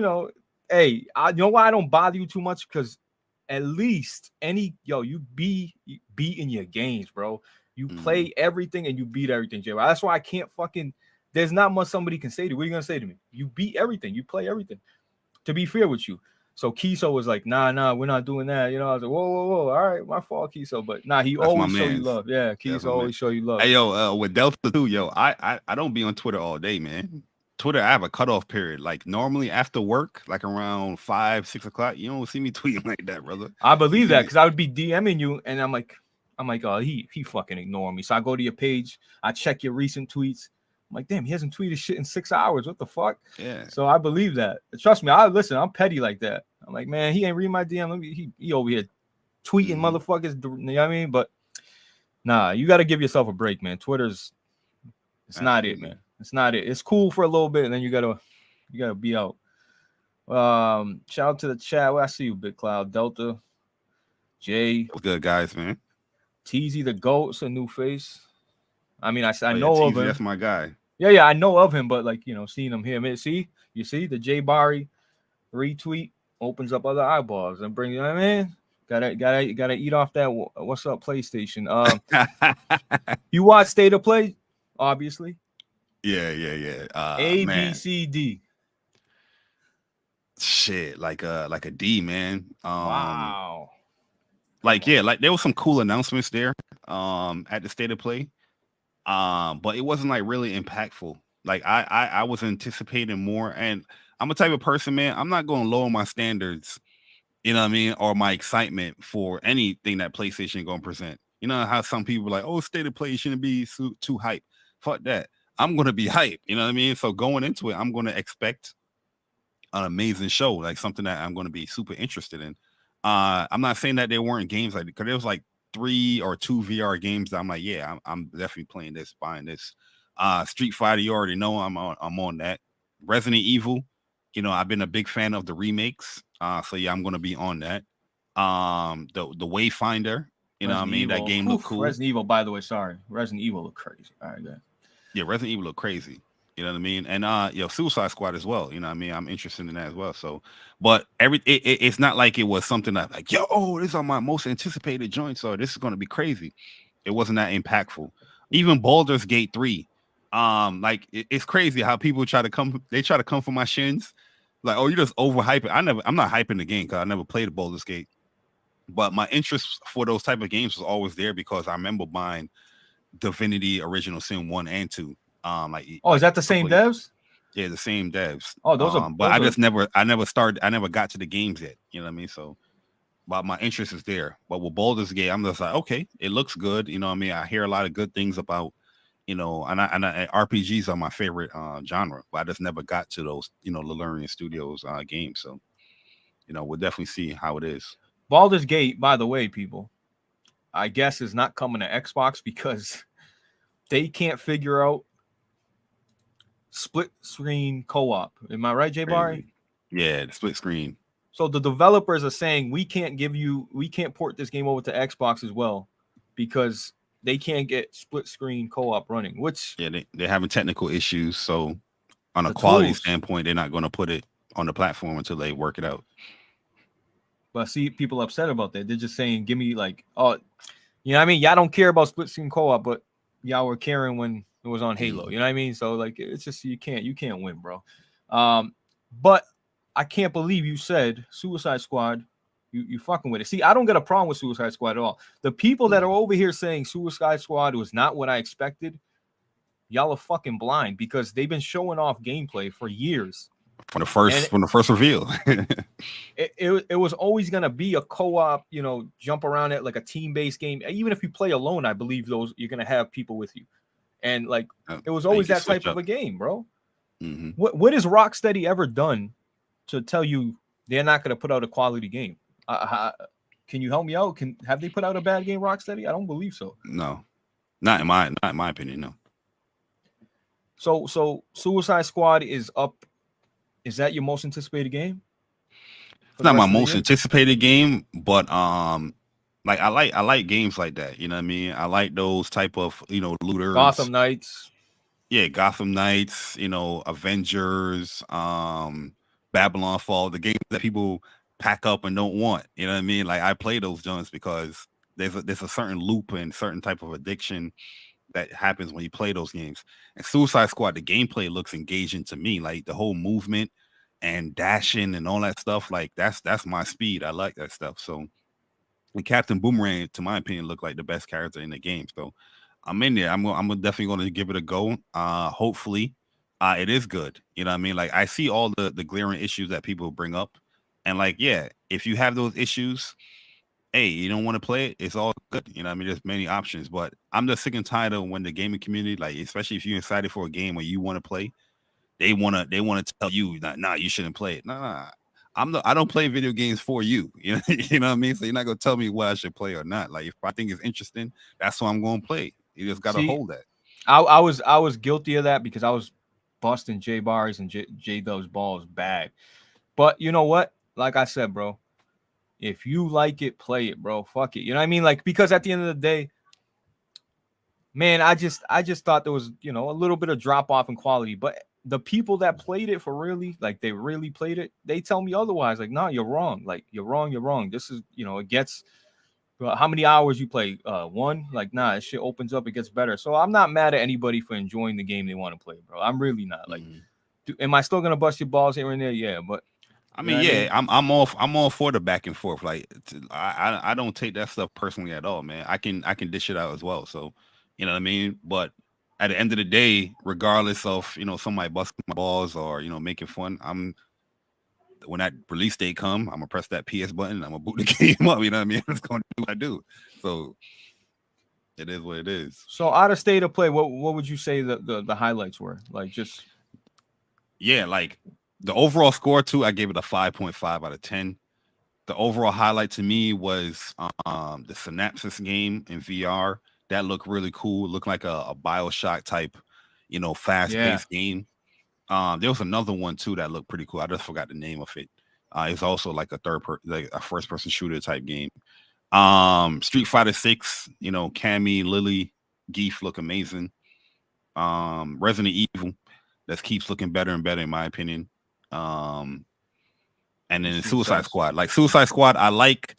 hey, you know why I don't bother you too much? Because at least you beat in your games, bro. You play everything and you beat everything, Jay Barney. That's why I can't there's not much somebody can say to you. What are you gonna say to me? You beat everything, you play everything. To be fair with you. So Kiso was like, nah, we're not doing that. I was like, whoa, all right, my fault, Kiso. But he always show you love. Yeah, Kiso always show you love. Hey, yo, with Delta too, yo, I don't be on Twitter all day, man. Twitter, I have a cutoff period. Like normally after work, like around 5-6 o'clock, you don't see me tweeting like that, brother. I believe that because I would be DMing you, and I'm like, oh, he fucking ignoring me. So I go to your page, I check your recent tweets. I'm like, damn, he hasn't tweeted shit in 6 hours. What the fuck? Yeah. So I believe that. Trust me, I'm petty like that. I'm like, man, he ain't reading my DM. He over here tweeting motherfuckers. You know what I mean? But nah, you got to give yourself a break, man. It's not it, man. It's not it. It's cool for a little bit, and then you gotta be out. Shout out to the chat. Well, I see you, Big Cloud, Delta, Jay. What's good, guys, man? Teasy the GOAT's a new face. I mean, I know of him. That's my guy. Yeah, I know of him, but seeing him here, man, you see the Jay Barry retweet opens up other eyeballs and brings. You know what I mean? Gotta eat off that. What's up, PlayStation? You watch State of Play, obviously. Yeah. A, B, C, D. Shit, like a D, man. Wow. Like there was some cool announcements there at the State of Play. But it wasn't like really impactful. Like I was anticipating more, and I'm a type of person, man. I'm not going to lower my standards, you know what I mean, or my excitement for anything that PlayStation going to present. You know how some people are like, oh, State of Play shouldn't be too hype. Fuck that. I'm going to be hype. You know what I mean? So going into it, I'm going to expect an amazing show, like something that I'm going to be super interested in. I'm not saying that there weren't games like, because there was like 3 or 2 VR games that I'm like, yeah, I'm definitely playing this, buying this. Street Fighter, you already know I'm on that. Resident Evil, I've been a big fan of the remakes. So yeah, I'm gonna be on that. The Wayfinder, you know what I mean? That game looked cool. Resident Evil, by the way, sorry. Resident Evil looked crazy. All right, good. Yeah, Resident Evil looked crazy. You know what I mean? And Suicide Squad as well. You know what I mean? I'm interested in that as well. So, but it's not like it was something that like, this is my most anticipated joint. So this is gonna be crazy. It wasn't that impactful. Even Baldur's Gate 3. It's crazy how people try to come for my shins. Like, oh, you just overhype it. I'm not hyping the game because I never played Baldur's Gate. But my interest for those type of games was always there because I remember buying Divinity Original Sin 1 and 2. Is that the same devs? Yeah, the same devs. Oh, those are. But I never got to the games yet. You know what I mean? So, but my interest is there. But with Baldur's Gate, I'm just like, okay, it looks good. You know what I mean? I hear a lot of good things about, and RPGs are my favorite genre. But I just never got to those, Lelurian Studios games. So, we'll definitely see how it is. Baldur's Gate, by the way, people, I guess is not coming to Xbox because they can't figure out split screen co-op. Am I right, Jay Barry? Yeah, the split screen. So the developers are saying we can't port this game over to Xbox as well because they can't get split screen co-op running. Which they're having technical issues. So on a quality standpoint, they're not going to put it on the platform until they work it out. But see, people upset about that. They're just saying, give me you know what I mean? Y'all don't care about split screen co-op, but y'all were caring when it was on Halo. You know what I mean? So it's just you can't win, bro. But I can't believe you said Suicide Squad. You fucking with it. See, I don't get a problem with Suicide Squad at all. The people that are over here saying Suicide Squad was not what I expected, y'all are fucking blind because they've been showing off gameplay for years. From the first reveal. it was always gonna be a co-op, jump around it like a team-based game. Even if you play alone, I believe you're gonna have people with you. And like it was always that type of a game, bro. Mm-hmm. What has Rocksteady ever done to tell you they're not gonna put out a quality game? Can you help me out? Have they put out a bad game, Rocksteady? I don't believe so. No, not in my opinion. No. So Suicide Squad is up. Is that your most anticipated game? It's not my most anticipated game, but like I like games like that. You know what I mean? I like those type of looters. Gotham Knights. Yeah, Gotham Knights. Avengers. Babylon Fall. The games that people pack up and don't want. You know what I mean? Like I play those joints because there's a certain loop and certain type of addiction that happens when you play those games. And Suicide Squad, the gameplay looks engaging to me. Like the whole movement and dashing and all that stuff. Like that's my speed. I like that stuff. So, and Captain Boomerang, to my opinion, looked like the best character in the game. So I'm in there. I'm definitely going to give it a go. Hopefully, it is good. You know what I mean? Like I see all the glaring issues that people bring up, and like if you have those issues, hey, you don't want to play it, it's all good. You know what I mean? There's many options, but I'm just sick and tired of when the gaming community, like especially if you're excited for a game where you want to play, they want to tell you that nah, you shouldn't play it. Nah. I don't play video games for you. You know what I mean? So you're not gonna tell me what I should play or not. Like if I think it's interesting, that's what I'm gonna play. You just gotta hold that. I was guilty of that because I was busting J Bars and J Dub's balls bad. But you know what? Like I said, bro, if you like it, play it, bro. Fuck it. You know what I mean? Like because at the end of the day, man, I just thought there was a little bit of drop off in quality, but the people that played it for really, like they really played it, they tell me otherwise. Like, no, you're wrong. Like you're wrong. This is it gets how many hours you play? One. Like, nah, this shit opens up, it gets better. So I'm not mad at anybody for enjoying the game they want to play, bro. I'm really not. Like, am I still gonna bust your balls here and there? Yeah, but I mean, I'm all for the back and forth. Like, I don't take that stuff personally at all, man. I can dish it out as well. So, you know what I mean. But at the end of the day, regardless of somebody busting my balls or making fun, when that release date come, I'm gonna press that PS button. I'm gonna boot the game up. You know what I mean? I'm just gonna do what I do. So it is what it is. So out of state of play, what would you say the highlights were? Like just like the overall score too, I gave it a 5.5 out of 10. The overall highlight to me was the Synapses game in VR. That looked really cool. It looked like a BioShock type, fast-paced game. There was another one too that looked pretty cool. I just forgot the name of it. It's also like a first-person shooter type game. Street Fighter 6, Cammy, Lily, Geef look amazing. Resident Evil that keeps looking better and better in my opinion. And then Suicide Squad. Like Suicide Squad, I like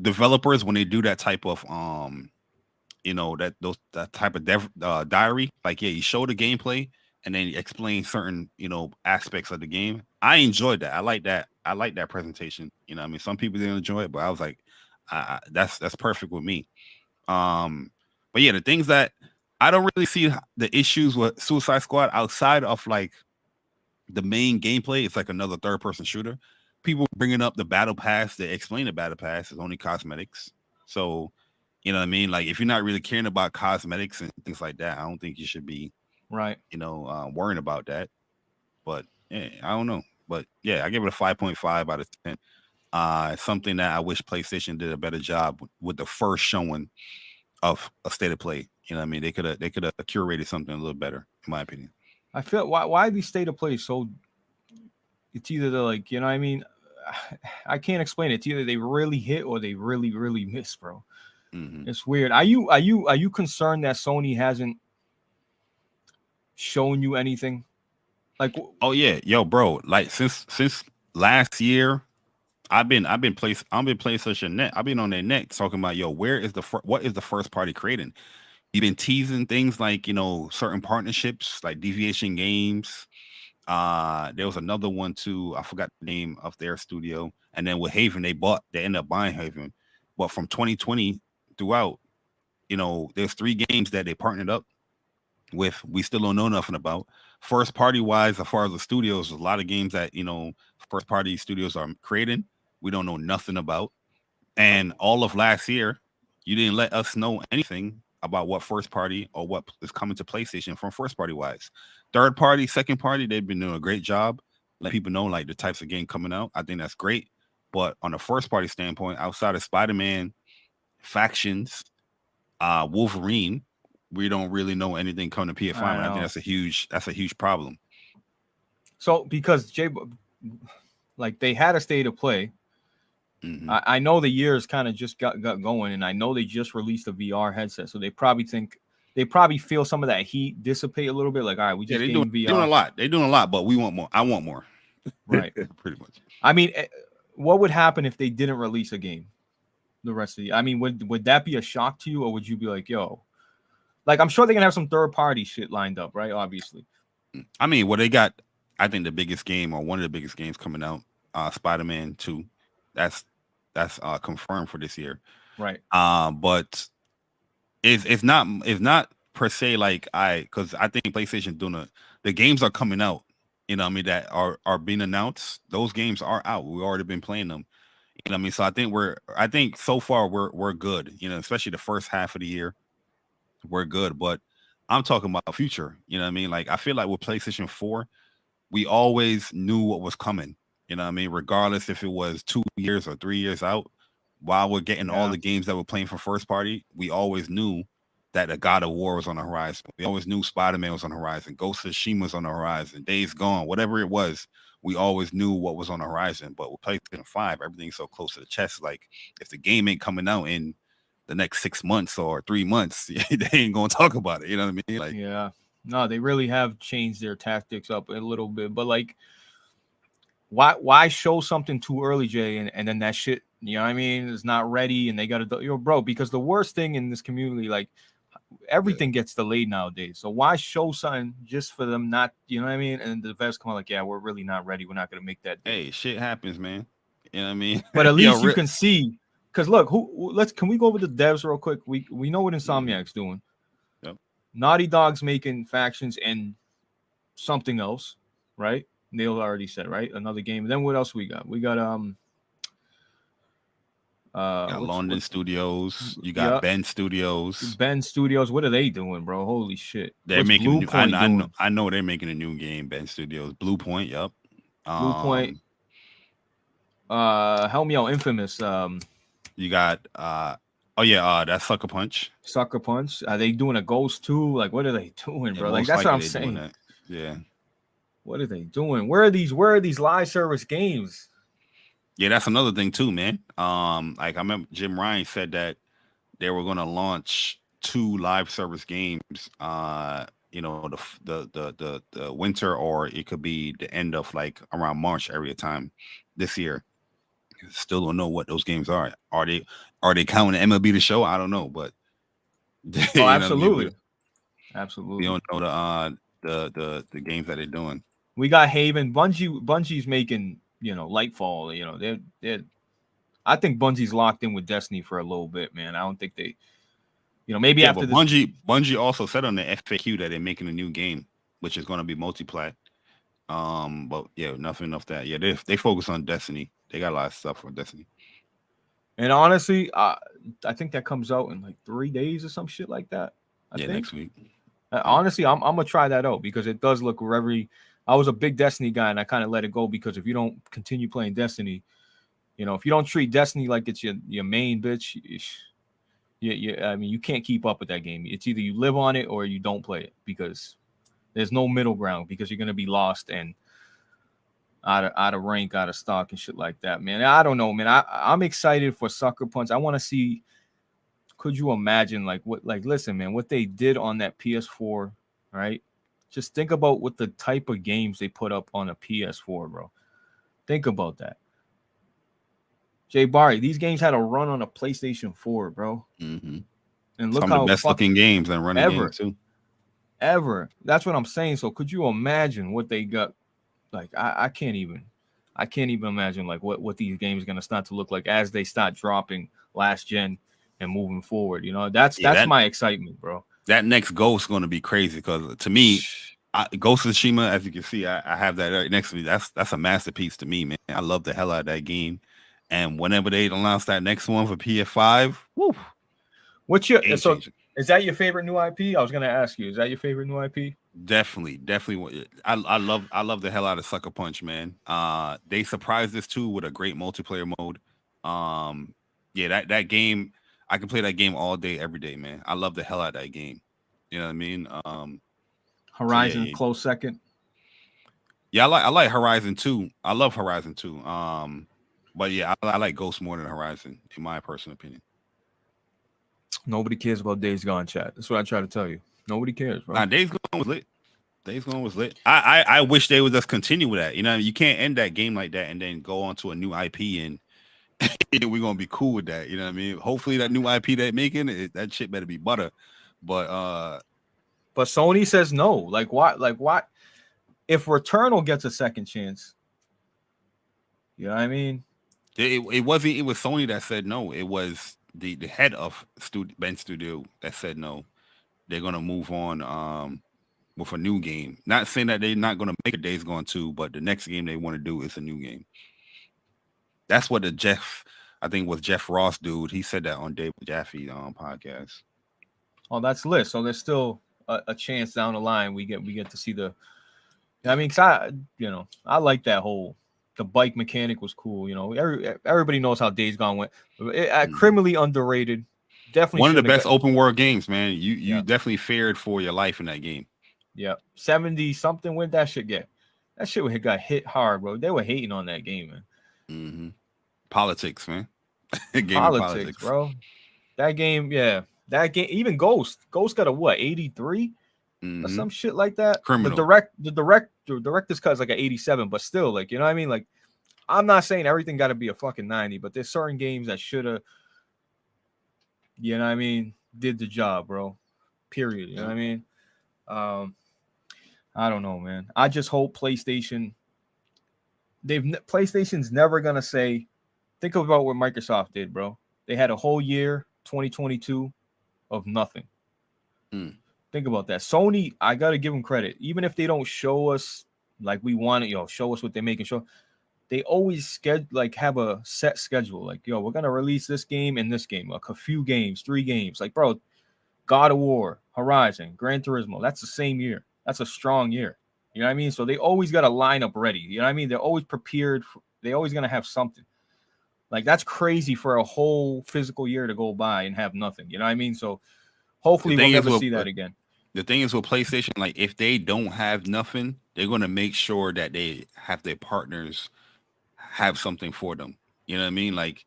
developers when they do that type of that type of diary. Like you show the gameplay and then you explain certain aspects of the game. I enjoyed that. I like that presentation. You know what I mean? Some people didn't enjoy it, but I was like, that's perfect with me. But yeah, the things that I don't really see the issues with Suicide Squad outside of like the main gameplay. It's like another third-person shooter. People bringing up the battle pass, they explain the battle pass is only cosmetics. So, you know what I mean? Like, if you're not really caring about cosmetics and things like that, I don't think you should be, right, worrying about that. But yeah, I don't know. But yeah, I give it a 5.5 out of 10. Something that I wish PlayStation did a better job with the first showing of a state of play. You know what I mean? They could have curated something a little better, in my opinion. I feel why these state of play so. It's either they're like, you know what I mean? I can't explain it. It's either they really hit or they really, really miss, bro. Mm-hmm. It's weird. Are you concerned that Sony hasn't shown you anything? Like, oh yeah, yo, bro. Like since last year, I've been PlayStation Net. I've been on their neck talking about what is the first party creating? You've been teasing things like certain partnerships like Deviation Games. There was another one too. I forgot the name of their studio. And then with Haven, they ended up buying Haven. But from 2020 throughout, there's 3 games that they partnered up with. We still don't know nothing about. First party wise, as far as the studios, there's a lot of games that first party studios are creating. We don't know nothing about. And all of last year, you didn't let us know anything about what first party or what is coming to PlayStation from first party wise. Third party, second party, they've been doing a great job. Let people know like the types of game coming out. I think that's great. But on a first party standpoint, outside of Spider-Man, Factions, Wolverine, we don't really know anything coming to PS5. And I think that's a huge problem. So because like they had a state of play. Mm-hmm. I know the years kind of just got going, and I know they just released a VR headset, so they probably feel some of that heat dissipate a little bit. Like, all right, we just VR. They're doing a lot, but we want more. I want more. Right. Pretty much. I mean, what would happen if they didn't release a game the rest of the year? I mean, would that be a shock to you, or would you be like, yo, like, I'm sure they're gonna have some third party shit lined up, right? Obviously. I mean, well, they got, I think the biggest game or one of the biggest games coming out, Spider-Man 2. That's confirmed for this year, right? But it's not per se like because I think PlayStation doing the games are coming out, that are being announced. Those games are out. We've already been playing them, So I think so far we're good, especially the first half of the year, we're good. But I'm talking about the future, Like I feel like with PlayStation 4, we always knew what was coming. Regardless if it was 2 years or 3 years out, while we're getting all the games that we're playing from first party, we always knew that the God of War was on the horizon. We always knew Spider-Man was on the horizon, Ghost of Tsushima was on the horizon, Days Gone, whatever it was, we always knew what was on the horizon. But with PlayStation 5, everything's so close to the chest. Like if the game ain't coming out in the next 6 months or 3 months, they ain't gonna talk about it. You know what I mean? Like, yeah, no, they really have changed their tactics up a little bit, but like. Why show something too early, Jay, and then that shit, is not ready, and they got to, bro, because the worst thing in this community, like everything gets delayed nowadays. So why show something just for them not, and the devs come out like, yeah, we're really not ready. We're not going to make that day. Hey, shit happens, man. You know what I mean? But at least you can see, because look, can we go over the devs real quick? We know what Insomniac's doing. Yep. Naughty Dog's making Factions and something else, right? Neil already said, right? Another game. And then what else we got? We got London Studios. You got Ben Studios. Ben Studios. What are they doing, bro? Holy shit! They're making. I know they're making a new game. Ben Studios. Blue Point. Yep. Blue Point. Help me out. Infamous. You got. That's Sucker Punch. Sucker Punch. Are they doing a Ghost too? Like, what are they doing, bro? Like, that's what I'm saying. Yeah. What are they doing? Where are these live service games? Yeah, that's another thing too, man. Like I remember Jim Ryan said that they were going to launch 2 live service games. The winter, or it could be the end of like around March area time this year. Still don't know what those games are. Are they counting MLB The Show? I don't know, but absolutely, absolutely. We don't know the games that they're doing. We got Haven. Bungie's making, Lightfall. They're I think Bungie's locked in with Destiny for a little bit, man. I don't think they, maybe after this. Bungie also said on the FAQ that they're making a new game, which is going to be multi-plat. But yeah, nothing of that. Yeah, they focus on Destiny. They got a lot of stuff for Destiny. And honestly, I think that comes out in like 3 days or some shit like that. I think next week. Honestly, I'm gonna try that out because it does look I was a big Destiny guy, and I kind of let it go because if you don't continue playing Destiny, if you don't treat Destiny like it's your main bitch, you can't keep up with that game. It's either you live on it or you don't play it because there's no middle ground because you're gonna be lost and out of rank, out of stock, and shit like that, man. I don't know, man. I'm excited for Sucker Punch. I want to see. Could you imagine, listen, man, what they did on that PS4, right? Just think about what the type of games they put up on a PS4, bro. Think about that. Jay Barry, these games had a run on a PlayStation 4, bro. Mm-hmm. And look some of the best looking games and running games too. Ever. That's what I'm saying. So could you imagine what they got? Like, I can't even I can't even imagine like what these games are gonna start to look like as they start dropping last gen and moving forward. You know, that's my excitement, bro. That next Ghost is going to be crazy because to me, Ghost of Tsushima, as you can see, I have that right next to me. That's a masterpiece to me, man. I love the hell out of that game. And whenever they announce that next one for PS5, woo, what's your so is that your favorite new IP? I was gonna ask you, is that your favorite new IP? Definitely. I love the hell out of Sucker Punch, man. They surprised us too with a great multiplayer mode. Yeah, that game, I can play that game all day, every day, man. I love the hell out of that game. You know what I mean? Horizon, so close second. Yeah, I like Horizon 2. I love Horizon 2. But yeah, I like Ghost more than Horizon, in my personal opinion. Nobody cares about Days Gone, chat. That's what I try to tell you. Nobody cares, bro. Nah, Days Gone was lit. Days Gone was lit. I wish they would just continue with that. You know, you can't end that game like that and then go on to a new IP and we're gonna be cool with that. You know what I mean? Hopefully that new IP they're making, that shit better be butter. But Sony says no. Like what? Like what? If Returnal gets a second chance, you know what I mean? It wasn't. It was Sony that said no. It was the head of Ben Studio that said no. They're gonna move on with a new game. Not saying that they're not gonna make a Days Gone 2, but the next game they want to do is a new game. That's what I think was Jeff Ross dude. He said that on David Jaffe podcast. Oh, that's lit. So there's still a chance down the line we get to see the. I mean, cause I like that whole. The bike mechanic was cool. You know, everybody knows how Days Gone went. Criminally underrated. Definitely one of the best open world games, man. You definitely feared for your life in that game. Yeah, 70 something. When that shit get? That shit got hit hard, bro. They were hating on that game, man. Mm-hmm. Politics, man. Politics, bro. That game, yeah. That game, even Ghost got a what, 83 or some shit like that. Criminal. The director's cut is like an 87, but still, like, you know what I mean? Like, I'm not saying everything got to be a fucking 90, but there's certain games that should have, you know what I mean, did the job, bro. Period. You know what I mean? I don't know, man. I just hope PlayStation's never gonna say. Think about what Microsoft did, bro. They had a whole year, 2022, of nothing. Think about that. Sony, I gotta give them credit. Even if they don't show us like we want it, show us what they're making. They always have a set schedule. Like, we're gonna release this game and this game, like a few games, 3 games. Like, bro, God of War, Horizon, Gran Turismo. That's the same year. That's a strong year. You know what I mean? So they always got a lineup ready. You know what I mean? They're always prepared. They're always gonna have something. Like, that's crazy for a whole physical year to go by and have nothing. You know what I mean? So hopefully we'll never see that again. The thing is with PlayStation, like, if they don't have nothing, they're going to make sure that they have their partners have something for them. You know what I mean? Like,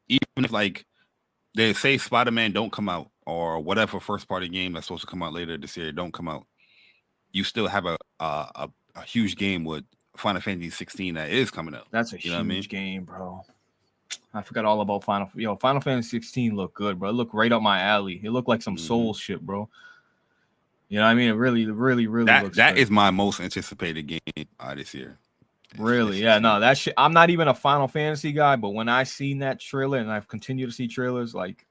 even if, like, they say Spider-Man don't come out or whatever first-party game that's supposed to come out later this year don't come out, you still have a huge game with Final Fantasy 16 that is coming out. That's a huge game, bro. I forgot all about Final Fantasy 16 looked good, bro. It looked right up my alley. It looked like some Soul shit, bro. You know what I mean? It really looks that good. is my most anticipated game this year. Really? Yeah, no, that shit. I'm not even a Final Fantasy guy, but when I seen that trailer, and I've continued to see trailers, like,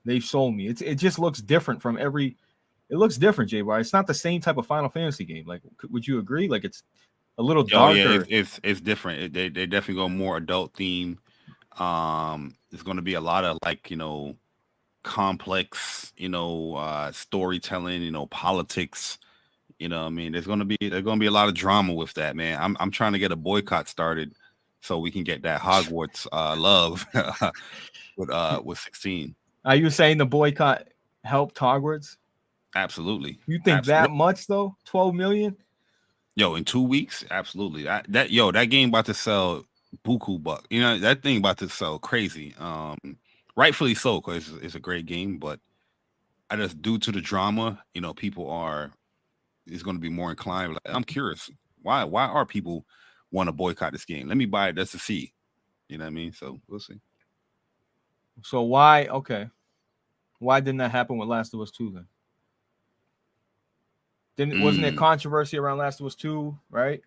they've sold me. It just looks different from every. It looks different, J-Bar. It's not the same type of Final Fantasy game. Like, would you agree? Like, it's a little darker. Yeah, it's different. They definitely go more adult theme. There's going to be a lot of, like, complex, storytelling, politics. You know what I mean? There's gonna be a lot of drama with that, man. I'm trying to get a boycott started so we can get that Hogwarts love with 16. Are you saying the boycott helped Hogwarts? Absolutely. You think that much though? 12 million? Yo, in 2 weeks, absolutely. That game about to sell buku buck. That thing about to sell crazy. Rightfully so, because it's a great game, but I just, due to the drama, people is going to be more inclined. Like, I'm curious, why are people want to boycott this game? Let me buy it just to see. You know what I mean? So we'll see. So why didn't that happen with Last of Us 2 then? Wasn't there controversy around Last of Us 2, right?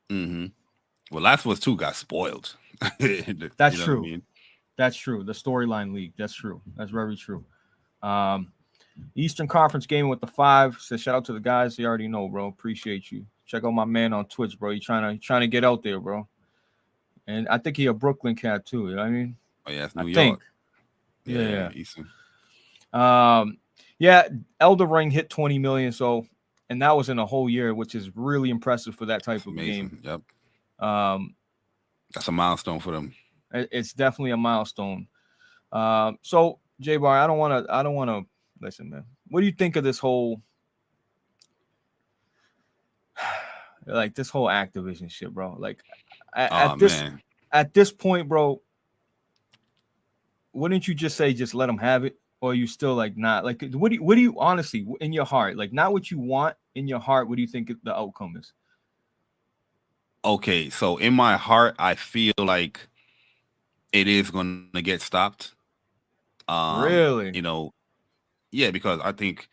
Mm-hmm. Well, Last of Us 2 got spoiled. That's You know what I true. mean? That's true. The storyline leak. That's true. That's very true. Um, Eastern Conference gaming with the 5 says shout out to the guys. You already know, bro. Appreciate you. Check out my man on Twitch, bro. You trying to get out there, bro. And I think he a Brooklyn cat too. You know what I mean? Oh yeah, it's I New think. York. Yeah. Eastern. Yeah. Elder Ring hit 20 million. So, and that was in a whole year, which is really impressive for that type That's of a game. amazing. Yep. Um, That's a milestone for them. it's definitely a milestone. So J Bar, I don't wanna listen, man. What do you think of this whole like this whole Activision shit, bro? Like at, Oh at this man. at this point, bro, wouldn't you just say just let them have it, or are you still like not like what do you honestly in your heart like not what you want in your heart? What do you think the outcome is? Okay, so in my heart, I feel like it is going to get stopped. Really? You know, yeah, because I think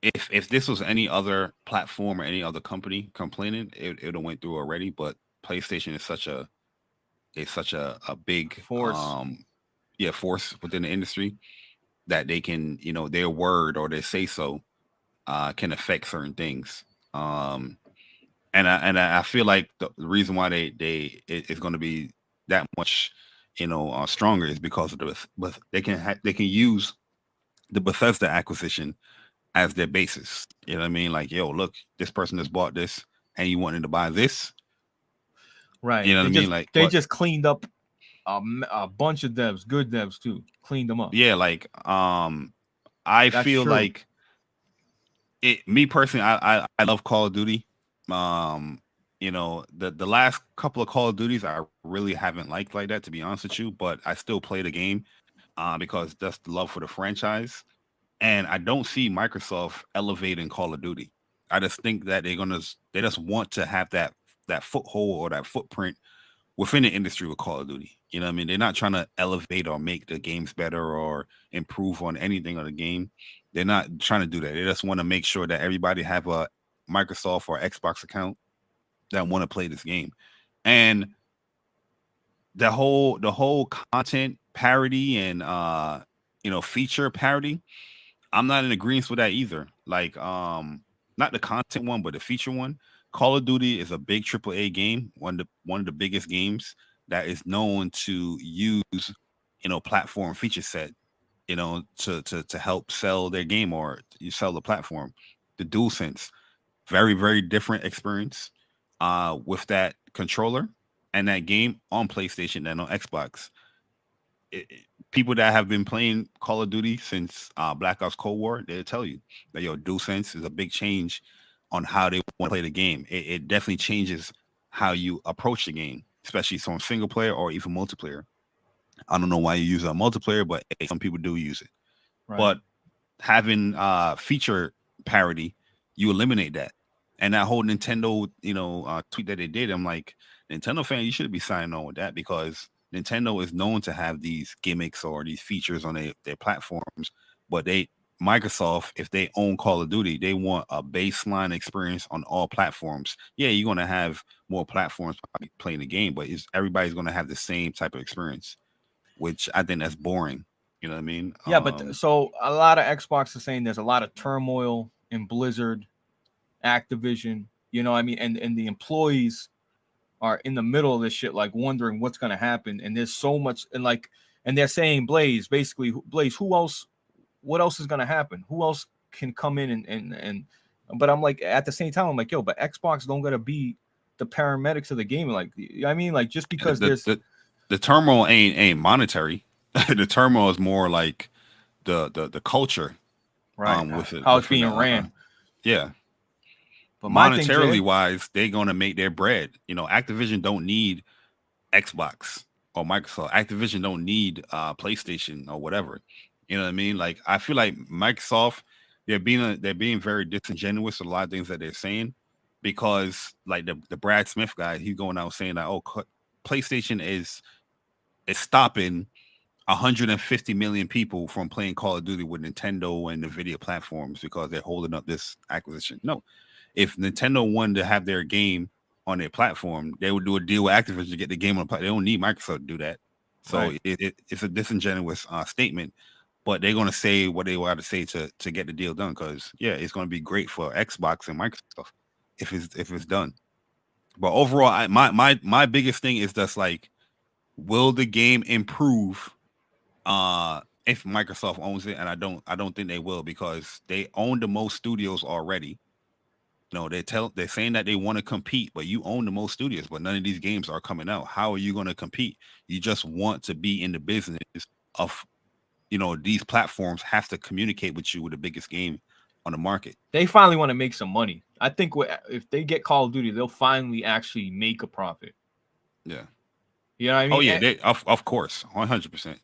if this was any other platform or any other company complaining, it would have went through already. But PlayStation is such a big Force. yeah, force within the industry that they can, their word or their say so can affect certain things. And I feel like the reason why it's going to be that much stronger is because of but they can use the Bethesda acquisition as their basis. You know what I mean? Like, yo, look, this person has bought this, and you wanted to buy this. Right. You know what They I mean? just Like, they but just cleaned up a bunch of devs, good devs too. Cleaned them up. yeah, like, I That's feel true. like it. Me personally, I love Call of Duty. The last couple of Call of Duties I really haven't liked like that, to be honest with you. But I still play the game because that's the love for the franchise. And I don't see Microsoft elevating Call of Duty. I just think that they just want to have that foothold or that footprint within the industry with Call of Duty. You know what I mean? They're not trying to elevate or make the games better or improve on anything of the game. They're not trying to do that. They just want to make sure that everybody have a Microsoft or Xbox account that want to play this game. And the whole content parody and feature parody, I'm not in agreement with that either. Like, not the content one, but the feature one. Call of Duty is a big AAA game, one of the biggest games that is known to use, platform feature set, to help sell their game or you sell the platform. The DualSense, very, very different experience with that controller and that game on PlayStation than on Xbox. People that have been playing Call of Duty since Black Ops Cold War, they'll tell you that your DualSense is a big change on how they want to play the game. It definitely changes how you approach the game, especially from single player or even multiplayer. I don't know why you use a multiplayer, but hey, some people do use it. Right. But having feature parity, you eliminate that. And that whole Nintendo, tweet that they did, I'm like, Nintendo fan, you should be signing on with that because Nintendo is known to have these gimmicks or these features on their platforms. But Microsoft, if they own Call of Duty, they want a baseline experience on all platforms. Yeah, you're gonna have more platforms playing the game, but everybody's gonna have the same type of experience, which I think that's boring. You know what I mean? Yeah, but so a lot of Xbox is saying there's a lot of turmoil in Blizzard, Activision. You know, what I mean, and the employees are in the middle of this shit, like wondering what's gonna happen. And there's so much, and they're saying Blaze, basically, Blaze. Who else? What else is gonna happen? Who else can come in and? But I'm like, at the same time, I'm like, yo, but Xbox don't gotta be the paramedics of the game. Like, you know what I mean, like just because the there's the, the turmoil ain't monetary. The turmoil is more like the culture right with it how it's within being ran. yeah, But my thing, monetarily Jay, wise, they're gonna make their bread. Activision don't need Xbox or Microsoft. Activision don't need PlayStation or whatever. You know what I mean? Like I feel like Microsoft, they're being very disingenuous with a lot of things that they're saying because like the Brad Smith guy, he's going out saying that PlayStation is stopping 150 million people from playing Call of Duty with Nintendo and Nvidia platforms because they're holding up this acquisition. No, if Nintendo wanted to have their game on their platform, they would do a deal with Activision to get the game on the platform. They don't need Microsoft to do that. So Right. it's a disingenuous statement, but they're going to say what they want to say to get the deal done. Because yeah, it's going to be great for Xbox and Microsoft if it's done. But overall, my biggest thing is just like, will the game improve if Microsoft owns it? And I don't think they will, because they own the most studios already. No, they're saying that they want to compete, but you own the most studios, but none of these games are coming out. How are you going to compete? You just want to be in the business of, these platforms have to communicate with you with the biggest game on the market. They finally want to make some money. I think if they get Call of Duty, they'll finally actually make a profit. Yeah. You know what I mean? Oh yeah, of course, 100%.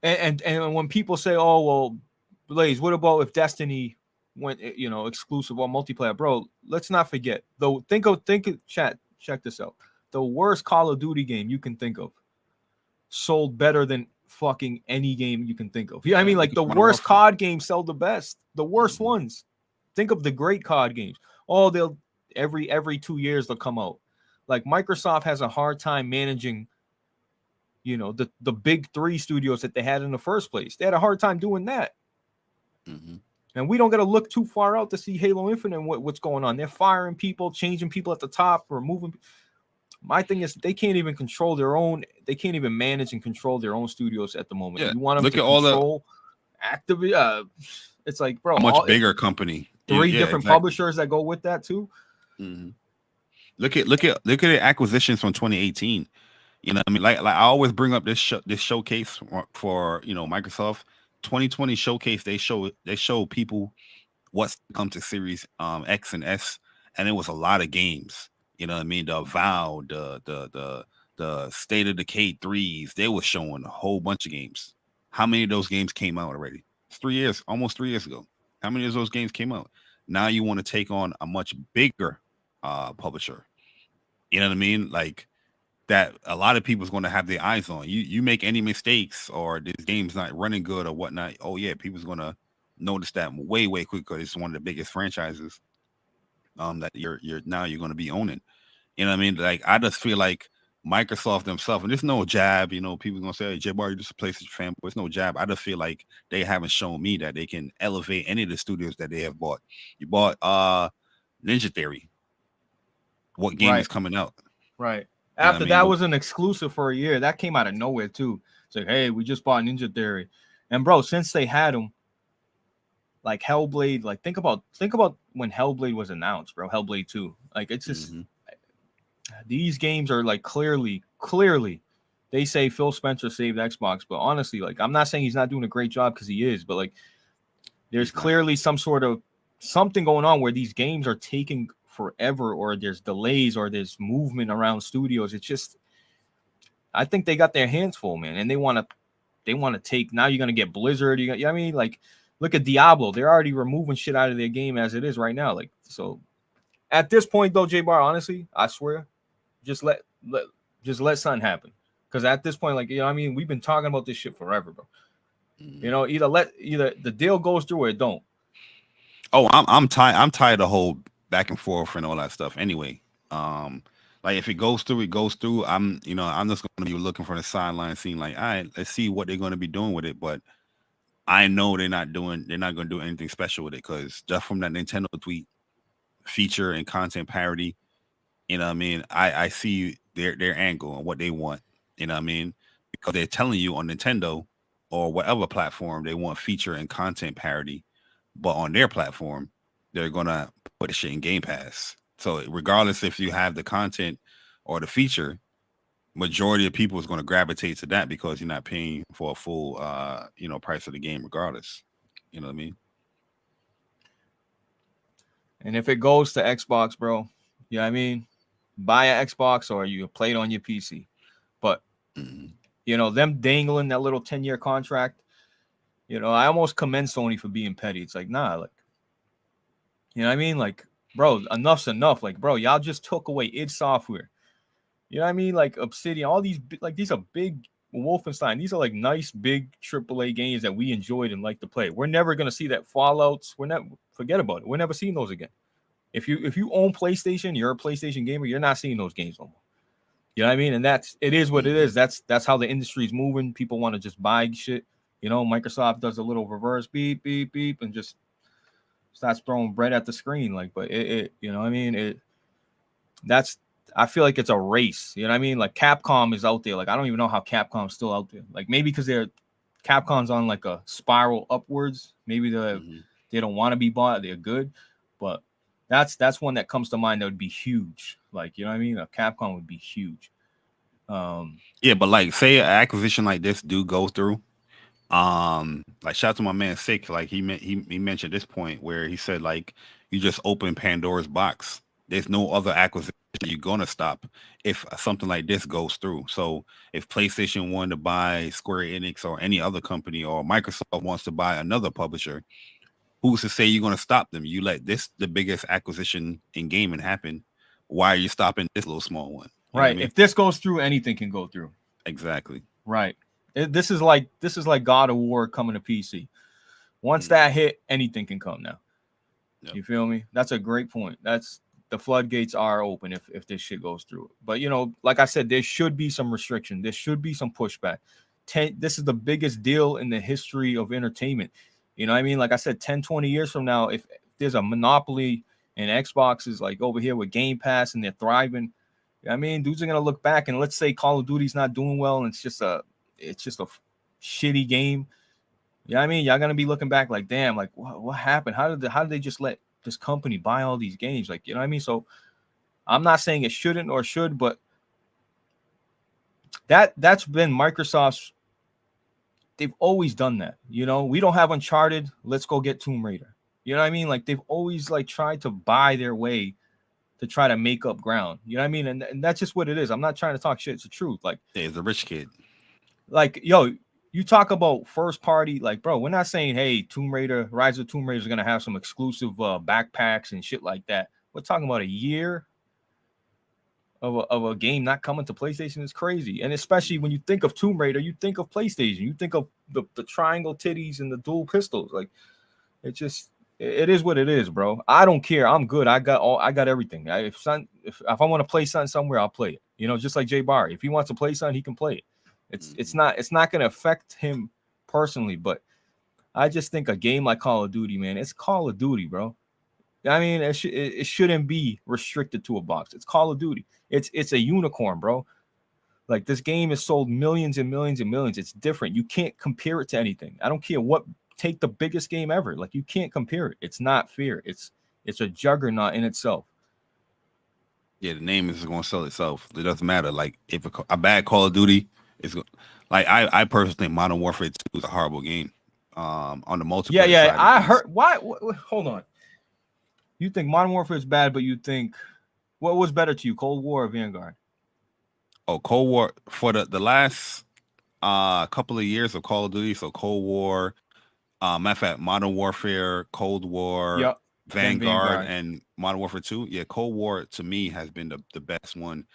And when people say, "Oh well, Blaze, what about if Destiny went, exclusive or multiplayer?" Bro, let's not forget. Though, chat, check this out. The worst Call of Duty game you can think of sold better than fucking any game you can think of. I mean, like the worst COD games sell the best. The worst ones. Think of the great COD games. Oh, they'll every 2 years they'll come out. Like Microsoft has a hard time managing, the big three studios that they had in the first place. They had a hard time doing that. Mm-hmm. And we don't got to look too far out to see Halo Infinite and what's going on. They're firing people, changing people at the top, removing. My thing is they can't even control their own. They can't even manage and control their own studios at the moment. Yeah. You want them Look to at all control Activision. It's like, bro, a much bigger company. Three different publishers that go with that too. Mm-hmm. Look at the acquisitions from 2018. You know what I mean? Like I always bring up this showcase for Microsoft 2020 showcase. They show people what's come to Series X and S, and it was a lot of games. You know what I mean? The Vow, the State of Decay 3s. They were showing a whole bunch of games. How many of those games came out already? It's 3 years, almost 3 years ago. How many of those games came out? Now you want to take on a much bigger publisher. You know what I mean? Like that a lot of people's going to have their eyes on. You make any mistakes or this game's not running good or whatnot. Oh yeah, people's going to notice that way quicker. It's one of the biggest franchises that you're going to be owning. You know what I mean? Like I just feel like Microsoft themselves, and there's no jab, people gonna say, hey, Jay Bar, you're just a PlayStation fan, but it's no jab. I just feel like they haven't shown me that they can elevate any of the studios that they have bought. You bought Ninja Theory. What game is coming out? Right. After that was an exclusive for a year. That came out of nowhere too. It's like, hey, we just bought Ninja Theory. And bro, since they had them, like Hellblade, like think about when Hellblade was announced, bro. Hellblade 2. Like it's just these games are like clearly they say Phil Spencer saved Xbox, but honestly, like I'm not saying he's not doing a great job because he is, but like there's clearly some sort of something going on where these games are taking forever, or there's delays, or there's movement around studios. It's just, I think they got their hands full, man, and they want to take. Now you're gonna get Blizzard. I mean, like look at Diablo. They're already removing shit out of their game as it is right now. Like so, at this point though, J Bar, honestly, I swear, just let something happen. Because at this point, like I mean, we've been talking about this shit forever, bro. Either the deal goes through or it don't. Oh, I'm tired. I'm tired of the whole back and forth and all that stuff. Anyway, like if it goes through, it goes through. I'm just going to be looking for the sideline, seeing like, all right, let's see what they're going to be doing with it. But I know they're not going to do anything special with it, because just from that Nintendo tweet, feature and content parity, you know what I mean? I see their angle and what they want. You know what I mean? Because they're telling you on Nintendo or whatever platform they want feature and content parity, but on their platform they're gonna put the shit in Game Pass. So regardless if you have the content or the feature, majority of people is going to gravitate to that because you're not paying for a full price of the game regardless. You know what I mean? And if it goes to Xbox, bro, you know what I mean? Buy an Xbox or you play it on your PC. But them dangling that little 10-year contract, I almost commend Sony for being petty. It's like, nah, like, you know what I mean? Like, bro, enough's enough. Like, bro, y'all just took away id Software. You know what I mean? Like Obsidian, all these, like, these are big Wolfenstein. These are like nice, big AAA games that we enjoyed and like to play. We're never going to see that Fallouts. Forget about it. We're never seeing those again. If you own PlayStation, you're a PlayStation gamer, you're not seeing those games no more. You know what I mean? And it is what it is. That's how the industry is moving. People want to just buy shit. Microsoft does a little reverse beep, beep, beep, and just starts throwing bread at the screen. Like, but it you know what I mean? I feel like it's a race. You know what I mean? Like Capcom is out there. Like I don't even know how Capcom's still out there. Like maybe because Capcom's on like a spiral upwards. Maybe they don't want to be bought. They're good, but that's one that comes to mind that would be huge. Like, you know what I mean? A Capcom would be huge. Yeah, but like say an acquisition like this do go through. Like shout out to my man Sick. Like he mentioned this point where he said like you just open Pandora's box. There's no other acquisition you're gonna stop if something like this goes through. So if PlayStation wanted to buy Square Enix or any other company, or Microsoft wants to buy another publisher, who's to say you're gonna stop them? You let this the biggest acquisition in gaming happen. Why are you stopping this little small one? You know what right. I mean? If this goes through, anything can go through. Exactly. Right. This is like God of War coming to PC. Once that hit, anything can come now. Yep. You feel me? That's a great point. That's the floodgates are open if this shit goes through. But like I said, there should be some restriction. There should be some pushback. This is the biggest deal in the history of entertainment. You know what I mean? Like I said, 10, 20 years from now, if there's a monopoly and Xbox is like over here with Game Pass and they're thriving, I mean, dudes are gonna look back and let's say Call of Duty's not doing well and it's just a shitty game. You know what I mean? Y'all gonna be looking back like, damn, like what happened? How did they just let this company buy all these games? Like, you know what I mean? So I'm not saying it shouldn't or should, but that's been Microsoft's. They've always done that. We don't have Uncharted. Let's go get Tomb Raider. You know what I mean? Like they've always like tried to buy their way to try to make up ground. You know what I mean? And that's just what it is. I'm not trying to talk shit. It's the truth. Like, he's a rich kid. Like, yo, you talk about first party, like, bro, we're not saying, hey, Rise of Tomb Raider is going to have some exclusive backpacks and shit like that. We're talking about a year of a game not coming to PlayStation is crazy. And especially when you think of Tomb Raider, you think of PlayStation. You think of the triangle titties and the dual pistols. Like, it is what it is, bro. I don't care. I'm good. I got everything. If I want to play something somewhere, I'll play it. Just like Jay Barry. If he wants to play something, he can play it. It's not going to affect him personally, but I just think a game like Call of Duty, man, it's Call of Duty, bro. I mean, it shouldn't be restricted to a box. It's Call of Duty. It's a unicorn, bro. Like this game has sold millions and millions and millions. It's different. You can't compare it to anything. I don't care what. Take the biggest game ever. Like you can't compare it. It's not fair. It's a juggernaut in itself. Yeah, the name is going to sell itself. It doesn't matter. Like if a bad Call of Duty is like I personally think Modern Warfare 2 is a horrible game. On the multiplayer. Yeah. I heard. Why? Hold on. You think Modern Warfare is bad, but you think what was better to you, Cold War or Vanguard? Oh, Cold War for the last couple of years of Call of Duty. So Cold War. Matter of fact, Modern Warfare, Cold War, yep. Vanguard, and Modern Warfare 2. Yeah, Cold War to me has been the best one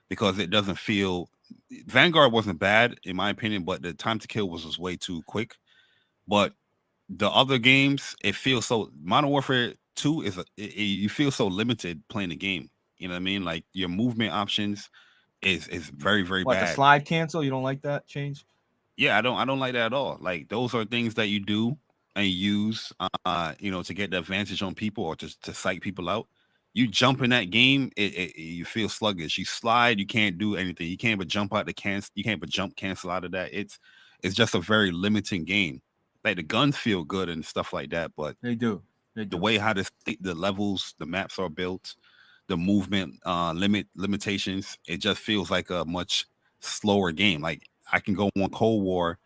because it doesn't feel. Vanguard wasn't bad in my opinion, but the time to kill was just way too quick. But the other games, it feels so. Modern Warfare 2 you feel so limited playing the game. You know what I mean? Like your movement options is very very bad. The slide cancel? You don't like that change? Yeah, I don't like that at all. Like those are things that you do and use to get the advantage on people or to psych people out. You jump in that game, you feel sluggish. You slide, you can't do anything. You can't but jump out you can't but jump cancel out of that. It's just a very limiting game. Like the guns feel good and stuff like that, but they do. The way how the levels, the maps are built, the movement limitations, it just feels like a much slower game. Like I can go on Cold War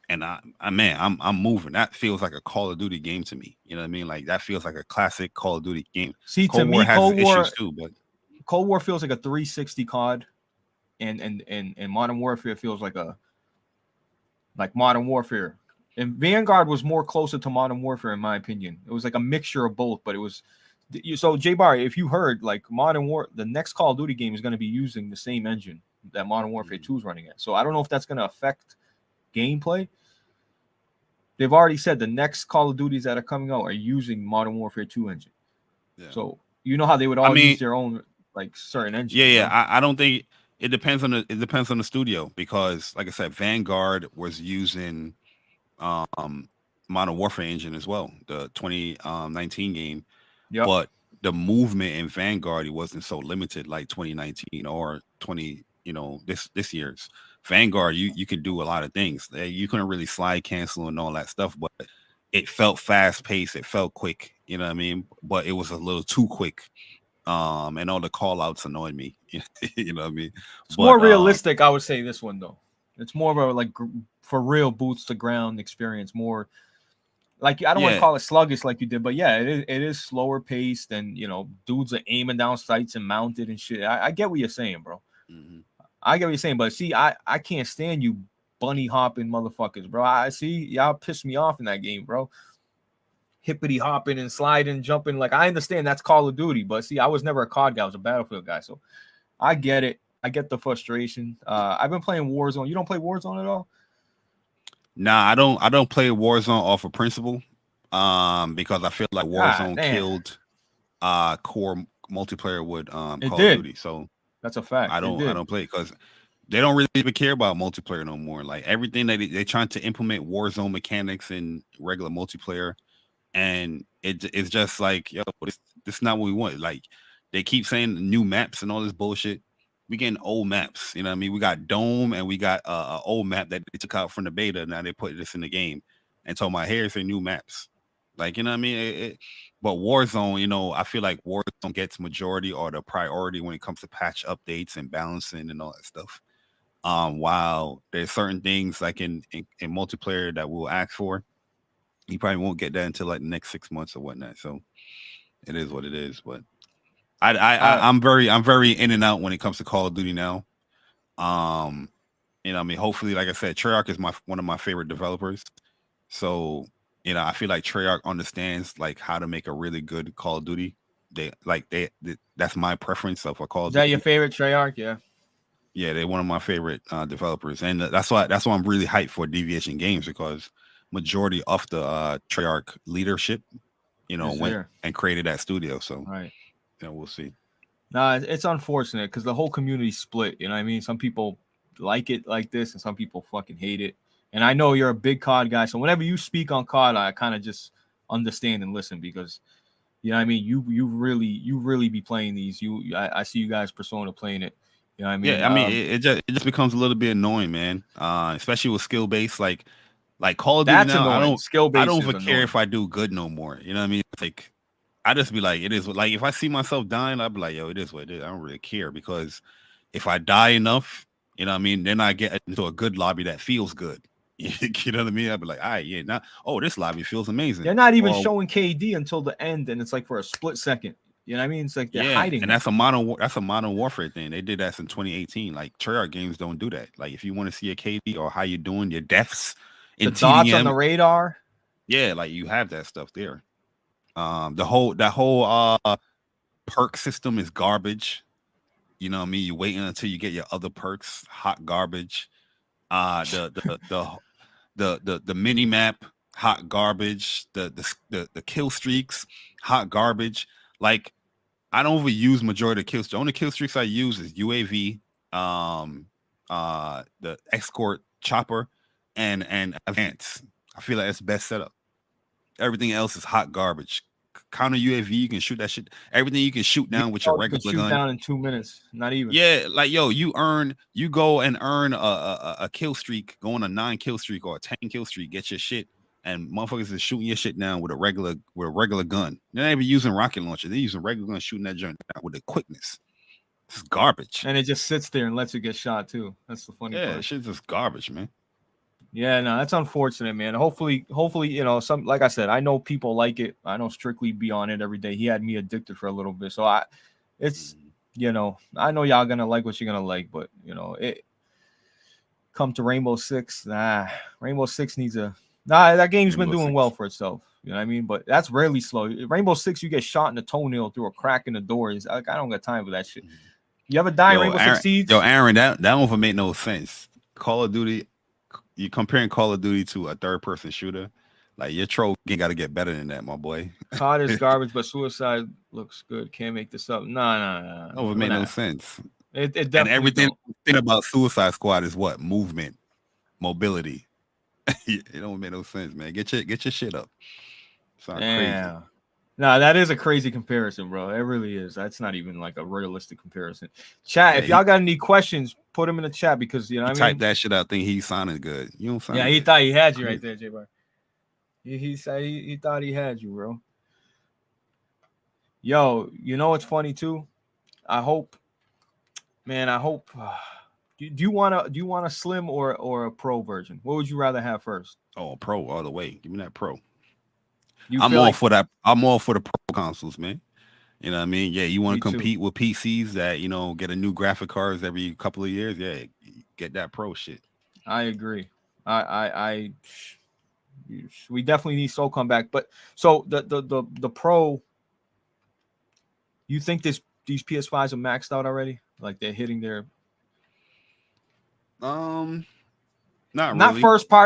and I'm moving. That feels like a Call of Duty game to me. You know what I mean? Like that feels like a classic Call of Duty game. See, Cold to War me, has Cold War issues too, but Cold War feels like a 360 COD, and Modern Warfare feels like Modern Warfare. And Vanguard was more closer to Modern Warfare, in my opinion. It was like a mixture of both, but it was. So Jay Barry, if you heard, like the next Call of Duty game is going to be using the same engine that Modern Warfare 2 is running at. So I don't know if that's going to affect gameplay. They've already said the next Call of Duties that are coming out are using Modern Warfare 2 engine. Yeah. So, You know how they would all use their own like certain engines. Yeah. I don't think it depends on the studio, because like I said, Vanguard was using Modern Warfare engine as well, the 2019 game. Yep. But the movement in Vanguard, it wasn't so limited like 2019 or this year's Vanguard. You could do a lot of things. You couldn't really slide cancel and all that stuff, but it felt fast paced. It felt quick. You know what I mean? But it was a little too quick. And all the call outs annoyed me. You know what I mean? It's more realistic, I would say, this one though. It's more of a like for real boots to ground experience. More like, I don't want to call it sluggish like you did, but yeah, it is slower paced, and dudes are aiming down sights and mounted and shit. I get what you're saying, bro. Mm-hmm. I get what you're saying, but see, I can't stand you bunny hopping motherfuckers, bro. I see y'all piss me off in that game, bro. Hippity hopping and sliding, jumping. Like, I understand that's Call of Duty, but see, I was never a COD guy. I was a Battlefield guy, so I get it. I get the frustration. I've been playing Warzone. You don't play Warzone at all? Nah, I don't play Warzone off of principle, because I feel like Warzone killed core multiplayer with Call of Duty. So that's a fact. I don't play it because they don't really even care about multiplayer no more. Like, everything that they're trying to implement Warzone mechanics in regular multiplayer, and it's just like, yo, this is not what we want. Like, they keep saying new maps and all this bullshit. We getting old maps, you know what I mean? We got Dome, and we got a old map that they took out from the beta. Now they put this in the game, and told my here's new maps. Like, you know what I mean? But Warzone, I feel like Warzone gets majority or the priority when it comes to patch updates and balancing and all that stuff. While there's certain things like in multiplayer that we'll ask for, you probably won't get that until like the next 6 months or whatnot. So it is what it is. But I'm very in and out when it comes to Call of Duty now. I mean, hopefully, like I said, Treyarch is one of my favorite developers. So, I feel like Treyarch understands like how to make a really good Call of Duty. That's my preference of a Call of Duty. Is that your favorite Treyarch? Yeah. Yeah, they're one of my favorite developers, and that's why I'm really hyped for Deviation Games, because majority of the Treyarch leadership, went and created that studio. So, right. We'll see. Nah, it's unfortunate because the whole community split. You know what I mean? Some people like it like this, and some people fucking hate it. And I know you're a big COD guy, so whenever you speak on COD, I kind of just understand and listen, because you know what I mean. You really be playing these. I see you guys Persona playing it. You know what I mean? Yeah, I mean it just becomes a little bit annoying, man. Especially with skill based, like Call of Duty now. Annoying. I don't even care if I do good no more. You know what I mean? It's like, I just be like, it is like, if I see myself dying, I'll be like, yo, it is what it is. I don't really care, because if I die enough, you know what I mean, then I get into a good lobby that feels good. You know what I mean? I'd be like, all right, yeah, now, this lobby feels amazing. They're not even showing KD until the end, and it's like for a split second. You know what I mean? It's like they're hiding. And that's a modern warfare thing. They did that in 2018. Like, Treyarch games don't do that. Like, if you want to see a KD or how you doing, your deaths in the dots on the radar. Yeah, like, you have that stuff there. That whole perk system is garbage. You know what I mean? You're waiting until you get your other perks. Hot garbage. The mini map, hot garbage. The kill streaks, hot garbage. Like, I don't even use majority of kill streaks. The only kill streaks I use is UAV, the escort chopper, and advance. I feel like that's the best setup. Everything else is hot garbage. Counter UAV, you can shoot that shit. Everything you can shoot down with your regular gun. Down in 2 minutes, not even. Yeah, like, yo, you go and earn a kill streak, go on a 9 kill streak or a 10 kill streak, get your shit, and motherfuckers is shooting your shit down with a regular gun. They're not even using rocket launcher. They're using regular gun, shooting that joint down with the quickness. It's garbage. And it just sits there and lets you get shot too. That's the funny part. Yeah, shit's just garbage, man. Yeah, no, that's unfortunate, man. Hopefully, some, like I said, I know people like it. I know Strictly be on it every day. He had me addicted for a little bit. So I know y'all gonna like what you're gonna like, but it come to Rainbow Six. Rainbow Six needs that game's been doing well for itself. You know what I mean? But that's rarely slow. Rainbow Six, you get shot in the toenail through a crack in the door. It's like, I don't got time for that shit. You ever die in Rainbow Six Siege? Yo, Aaron, that one for make no sense. Call of Duty. You comparing Call of Duty to a third-person shooter, Like your troll game got to get better than that, my boy. COD is garbage, but Suicide looks good. Can't make this up. No, it We're made no not. sense. It And definitely everything don't. thing about Suicide Squad is what? Movement, mobility. It don't make no sense, man. Get your shit up. It's not crazy. Yeah. No, that is a crazy comparison, bro. It really is. That's not even like a realistic comparison. Chat, Yeah, if y'all got any questions, put them in the chat because you know he what I mean. typed that shit out. Think he sounded good. You don't sound Yeah, he good. thought he had you right there, J Bar. He said he thought he had you, bro. Yo, you know what's funny too? I hope, man. I hope. Do you want a slim or a pro version? What would you rather have first? Oh, pro all the way. Give me that pro. You I'm feel all like for that. I'm all for the pro consoles, man. You know what I mean? Yeah, you want me to too. compete with PCs that get a new graphic cards every couple of years? Yeah, get that pro shit. I agree. I we definitely need Soul come back. But so the pro, you think these PS5s are maxed out already? Like they're hitting their Not not really.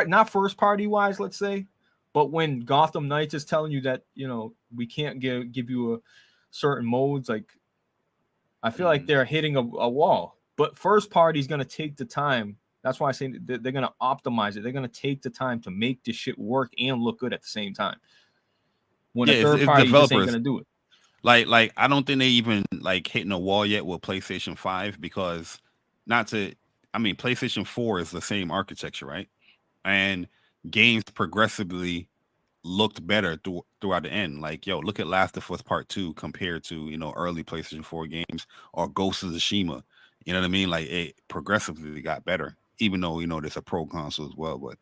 not first party wise, let's say, but when Gotham Knights is telling you that we can't give you a certain modes, like I feel like they're hitting a wall. But first party is gonna take the time. That's why I say they're gonna optimize it. They're gonna take the time to make this shit work and look good at the same time. When Yeah, a third it's party just ain't developers. gonna do it. Like I don't think they even like hitting a wall yet with PlayStation 5 because PlayStation 4 is the same architecture, right? And games progressively looked better throughout the end. Like, yo, look at Last of Us Part 2 compared to, early PlayStation 4 games or Ghost of Tsushima. You know what I mean? Like it progressively got better, even though, there's a pro console as well. But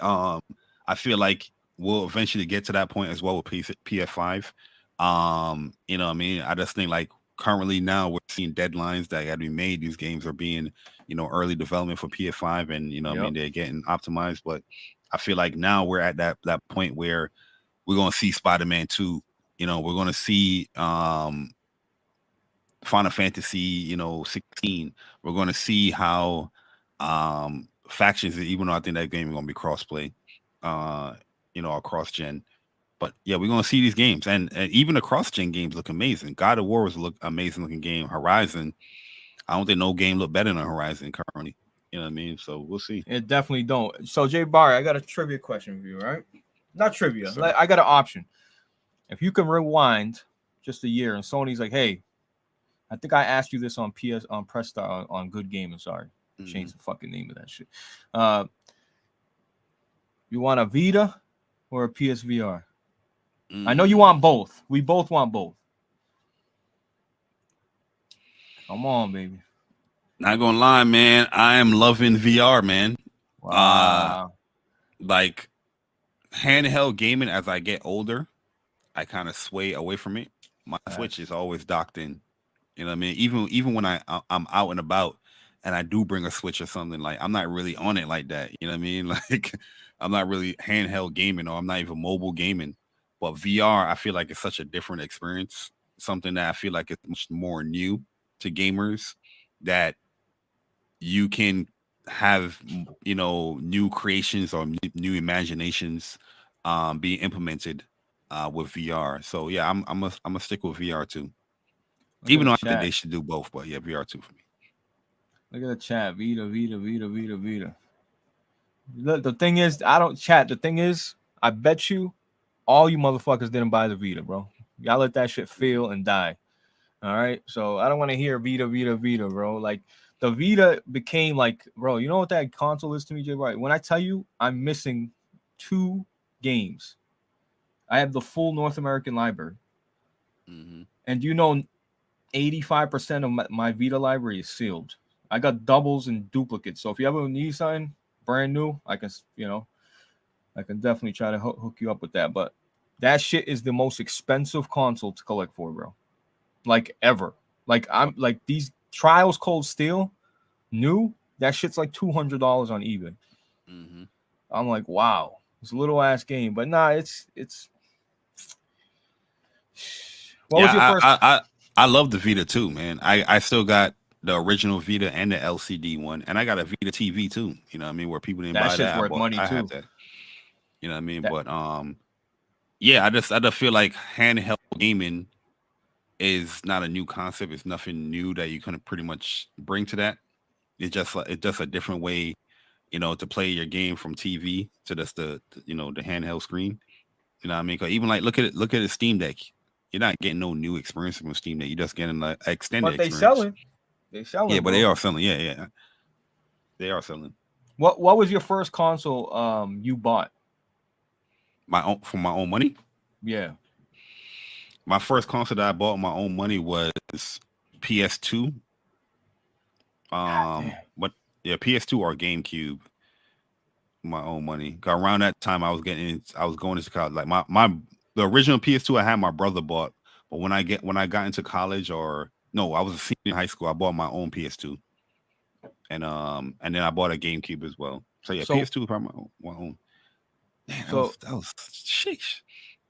I feel like we'll eventually get to that point as well with PS5. You know what I mean? I just think like currently now we're seeing deadlines that got to be made. These games are being, early development for PS5 and Yep. they're getting optimized. But I feel like now we're at that point where we're gonna see Spider-Man 2. We're gonna see Final Fantasy, 16. We're gonna see how factions, even though I think that game is gonna be crossplay, or cross gen. But yeah, we're gonna see these games, and even the cross-gen games look amazing. God of War was look amazing looking game. Horizon, I don't think no game look better than Horizon currently. You know what I mean? So we'll see. It definitely don't. So Jay Barry, I got a trivia question for you, right? Not trivia. Yes, sir. I got an option. If you can rewind just a year, and Sony's like, "Hey, I think I asked you this on Press Star on Good Gaming. Sorry, change the fucking name of that shit. You want a Vita or a PSVR? I know you want both. We both want both. Come on, baby. Not gonna lie, man. I am loving VR, man. Wow. Like handheld gaming as I get older, I kind of sway away from it. My Switch is always docked in. You know what I mean? Even when I'm out and about and I do bring a Switch or something, like I'm not really on it like that. You know what I mean? Like I'm not really handheld gaming or I'm not even mobile gaming. But VR, I feel like it's such a different experience. Something that I feel like it's much more new to gamers that you can have new creations or new imaginations being implemented with VR. So yeah, I'm gonna stick with VR too. Look at Even the though I think chat. they should do both, but yeah, VR2 for me. Look at the chat. Vita, Vita, Vita, Vita, Vita. Look, the thing is, I don't chat. The thing is, I bet you all you motherfuckers didn't buy the Vita, bro. Y'all let that shit fail and die. All right. So I don't want to hear Vita, Vita, Vita, bro. Like the Vita became like, bro, you know what that console is to me, Jay? Right. When I tell you I'm missing 2 games, I have the full North American library. And 85% of my Vita library is sealed. I got doubles and duplicates. So if you ever need something brand new, I can definitely try to hook you up with that. But that shit is the most expensive console to collect for, bro. Like ever. Like I'm like these Trials Cold Steel new. That shit's like $200 on eBay. I'm like, wow, it's a little ass game, but nah, it's. What was your first? I love the Vita too, man. I still got the original Vita and the LCD one, and I got a Vita TV too. You know what I mean? Where people didn't That buy shit's that, worth money I too. have that. You know what I mean? But yeah, I just feel like handheld gaming is not a new concept. It's nothing new that you can pretty much bring to that. It's just a different way, to play your game from TV to just the handheld screen. You know what I mean? 'Cause even like look at a Steam Deck. You're not getting no new experience from Steam Deck. You're just getting an extended But they experience. selling. Yeah, but bro. they are selling. Yeah, they are selling. What was your first console you bought? For my own money. Yeah. My first console that I bought with my own money was PS2. But yeah, PS2 or GameCube. My own money. 'Cause around that time, I was going into college. Like the original PS2 I had, my brother bought. But when I got into college, or no, I was a senior in high school. I bought my own PS2, and then I bought a GameCube as well. So yeah, PS2 was probably my own. Man, that was sheesh.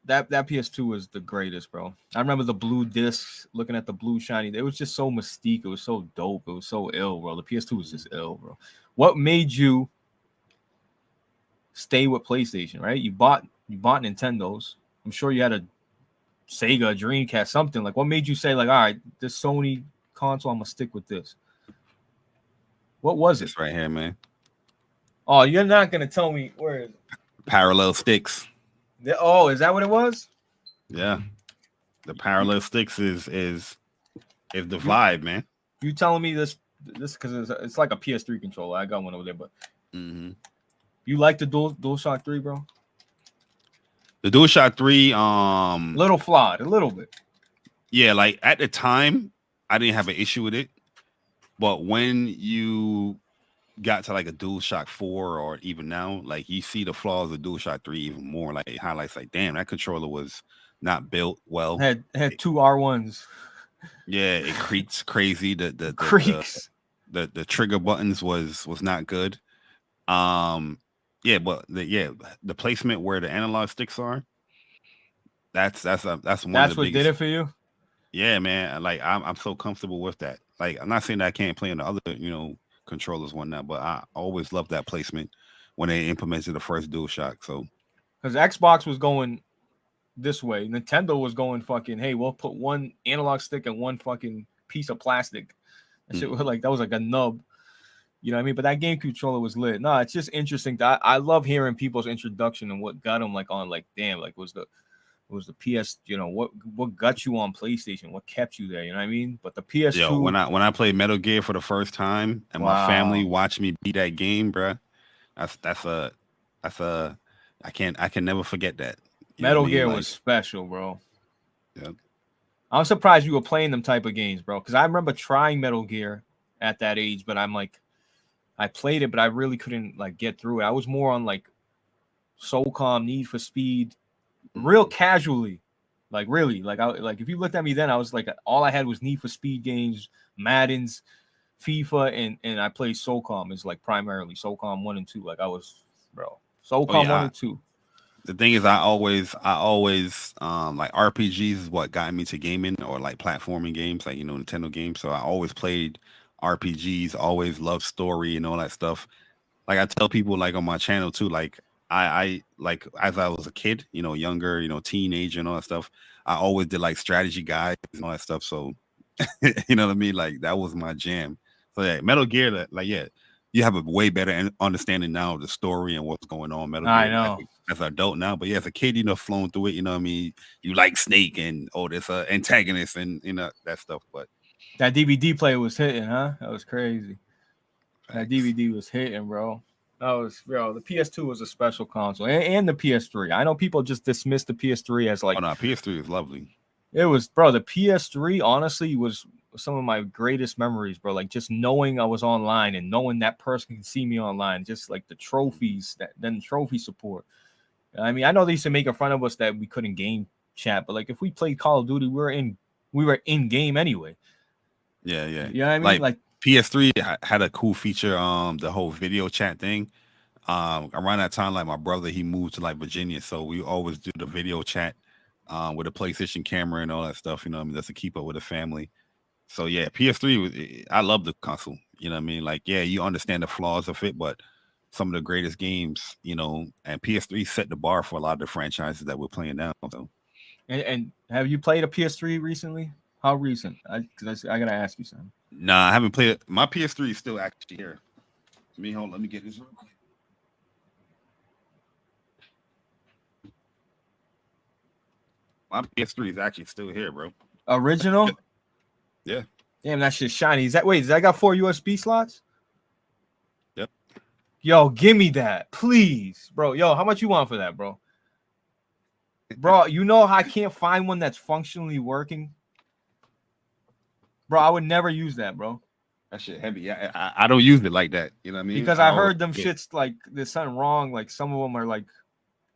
That PS2 was the greatest, bro. I remember the blue discs, looking at the blue shiny. It was just so mystique. It was so dope. It was so ill, bro. The PS2 was just ill, bro. What made you stay with PlayStation, right? You bought Nintendos. I'm sure you had a Sega, Dreamcast, something. Like, what made you say, like, all right, this Sony console, I'm gonna stick with this? What was it? It's right here, man. Oh, you're not gonna tell me where is it? Parallel sticks. Oh, is that what it was? Yeah, the parallel sticks is the vibe, man. You telling me this because it's like a PS3 controller. I got one over there, but you like the DualShock 3, bro? The DualShock 3, little flawed, a little bit. Yeah, like at the time, I didn't have an issue with it, but when you got to like a DualShock 4 or even now, like you see the flaws of DualShock 3 even more. Like it highlights, like, damn, that controller was not built well. Had two R1s. Yeah, it creaks crazy. The creaks. The trigger buttons was not good. Yeah, but the placement where the analog sticks are, that's one of the biggest. That's what did it for you? Yeah, man. Like I'm so comfortable with that. Like I'm not saying that I can't play on the other, controllers whatnot, but I always loved that placement when they implemented the first DualShock. So because Xbox was going this way, Nintendo was going fucking, hey, we'll put one analog stick and one fucking piece of plastic. That shit was like, that was like a nub. You know what I mean? But that game controller was lit. No, it's just interesting. I love hearing people's introduction and what got them like on, like, damn, like was the PS, what got you on PlayStation? What kept you there? You know what I mean? But the PS2. Yo, when I played Metal Gear for the first time and my family watched me beat that game, bro, that's a I can never forget that. Metal Gear was special, bro. Yeah. I'm surprised you were playing them type of games, bro. Because I remember trying Metal Gear at that age, but I'm like, I played it, but I really couldn't like get through it. I was more on like SOCOM, Need for Speed, real casually, like really, like if you looked at me then, I was like, all I had was Need for Speed games, Maddens, FIFA, and I played SOCOM is like primarily SOCOM 1 and 2. Like I was, bro, SOCOM 1 and 2. The thing is, I always like RPGs is what got me to gaming, or like platforming games, like Nintendo games. So I always played RPGs, always loved story and all that stuff. Like I tell people, like on my channel too, like I like as I was a kid, younger, teenager and all that stuff, I always did like strategy guides and all that stuff. So you know what I mean? Like that was my jam. So yeah, Metal Gear, like you have a way better understanding now of the story and what's going on. Metal Gear, I know. As an adult now, but yeah, as a kid, flown through it. You know what I mean? You like Snake and this antagonist and that stuff. But that DVD player was hitting, huh? That was crazy. Facts. That DVD was hitting, bro. That was, bro. The PS2 was a special console, and the PS3. I know people just dismiss the PS3 as like, oh no, PS3 is lovely. It was, bro. The PS3 honestly was some of my greatest memories, bro. Like just knowing I was online and knowing that person can see me online, just like the trophies, then trophy support. I mean, I know they used to make fun of us that we couldn't game chat, but like if we played Call of Duty, we were in game anyway. Yeah. You know what I mean? Like PS3 had a cool feature, the whole video chat thing. Around that time, like my brother, he moved to like Virginia, so we always do the video chat with a PlayStation camera and all that stuff. You know what I mean? Just to keep up with the family. So yeah, PS3 I love the console. You know what I mean? Like, yeah, you understand the flaws of it, but some of the greatest games, and PS3 set the bar for a lot of the franchises that we're playing now. So, and have you played a PS3 recently? How recent? I gotta ask you something. Nah, I haven't played it. My PS3 is still actually here. Let me get this real quick. My PS3 is actually still here, bro. Original? Yeah. Damn, that shit's shiny. Does that got 4 USB slots? Yep. Yo, give me that, please, bro. Yo, how much you want for that, bro? Bro, you know I can't find one that's functionally working. Bro, I would never use that, bro. That shit heavy. I don't use it like that. You know what I mean? Because I heard them shits like there's something wrong. Like some of them are like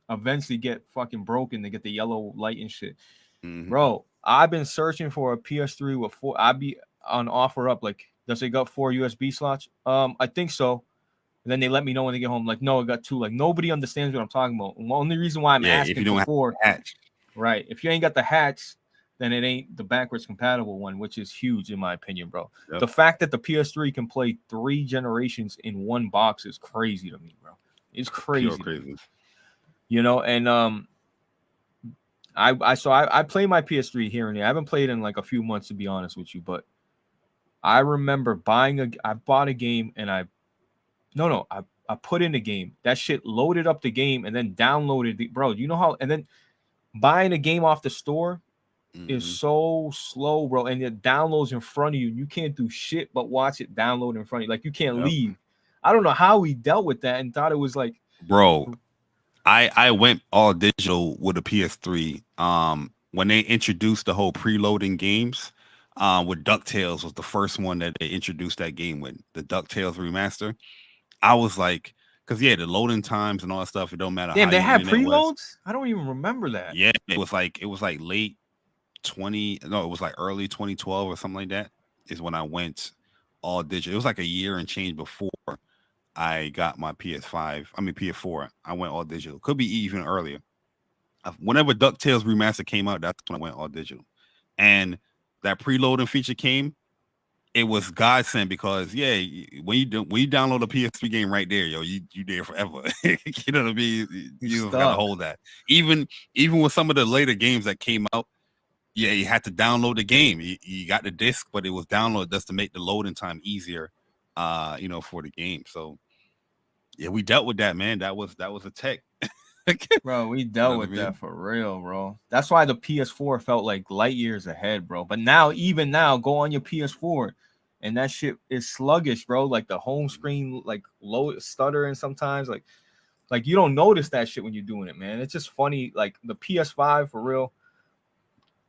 eventually get fucking broken. They get the yellow light and shit. Mm-hmm. Bro, I've been searching for a PS3 with 4. I'd be on offer up. Like, does it got 4 USB slots? I think so. And then they let me know when they get home. Like, no, it got 2. Like, nobody understands what I'm talking about. And the only reason why I'm asking if you don't for 4, have the hatch. Right? If you ain't got the hatch, then it ain't the backwards compatible one, which is huge in my opinion, bro. Yep. The fact that the PS3 can play 3 generations in one box is crazy to me, bro. It's crazy. Pure crazy. And I play my PS3 here and there. I haven't played in like a few months, to be honest with you, but I remember I bought a game and I put in a game. That shit loaded up the game and then downloaded the, bro. You know how? And then buying a game off the store is so slow, bro. And it downloads in front of you. You can't do shit but watch it download in front of you. Like you can't leave. I don't know how we dealt with that and thought it was like, bro. I went all digital with a PS3. When they introduced the whole preloading games, with DuckTales was the first one that they introduced that game with, the DuckTales remaster. I was like, because the loading times and all that stuff, it don't matter. Damn, they had preloads? I don't even remember that. Yeah, it was like late 20. No, it was like early 2012 or something like that. Is when I went all digital. It was like a year and change before I got my PS4. I went all digital. Could be even earlier. Whenever DuckTales Remaster came out, that's when I went all digital. And that preloading feature came, it was godsend because when you download a PS3 game right there, yo, you there forever. You know what I mean? You gotta hold that. Even with some of the later games that came out, you had to download the game. You got the disc, but it was downloaded just to make the loading time easier, for the game. So yeah, we dealt with that, man. That was a tech. Bro, we dealt with that for real, bro. That's why the PS4 felt like light years ahead, bro. But now, even now, go on your PS4 and that shit is sluggish, bro. Like the home screen, like low stuttering sometimes. Like you don't notice that shit when you're doing it, man. It's just funny. Like the PS5 for real.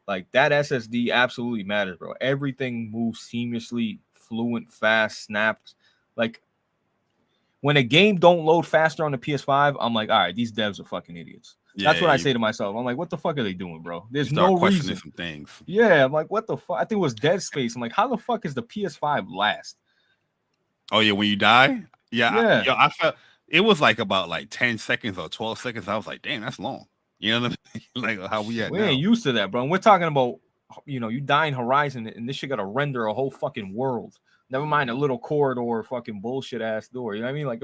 Like that SSD absolutely matters, bro. Everything moves seamlessly, fluent, fast, snaps. Like when a game don't load faster on the PS5, I'm like, all right, these devs are fucking idiots. That's what I say to myself. I'm like, what the fuck are they doing, bro? There's no reason. Some things. Yeah, I'm like, what the fuck? I think it was Dead Space. I'm like, how the fuck is the PS5 last? Oh yeah, when you die? Yeah. I felt it was like about like 10 seconds or 12 seconds. I was like, damn, that's long. You know what I mean? Like how we at now. Ain't used to that, bro. And we're talking about, you die in Horizon and this shit got to render a whole fucking world. Never mind a little corridor, fucking bullshit ass door. You know what I mean? Like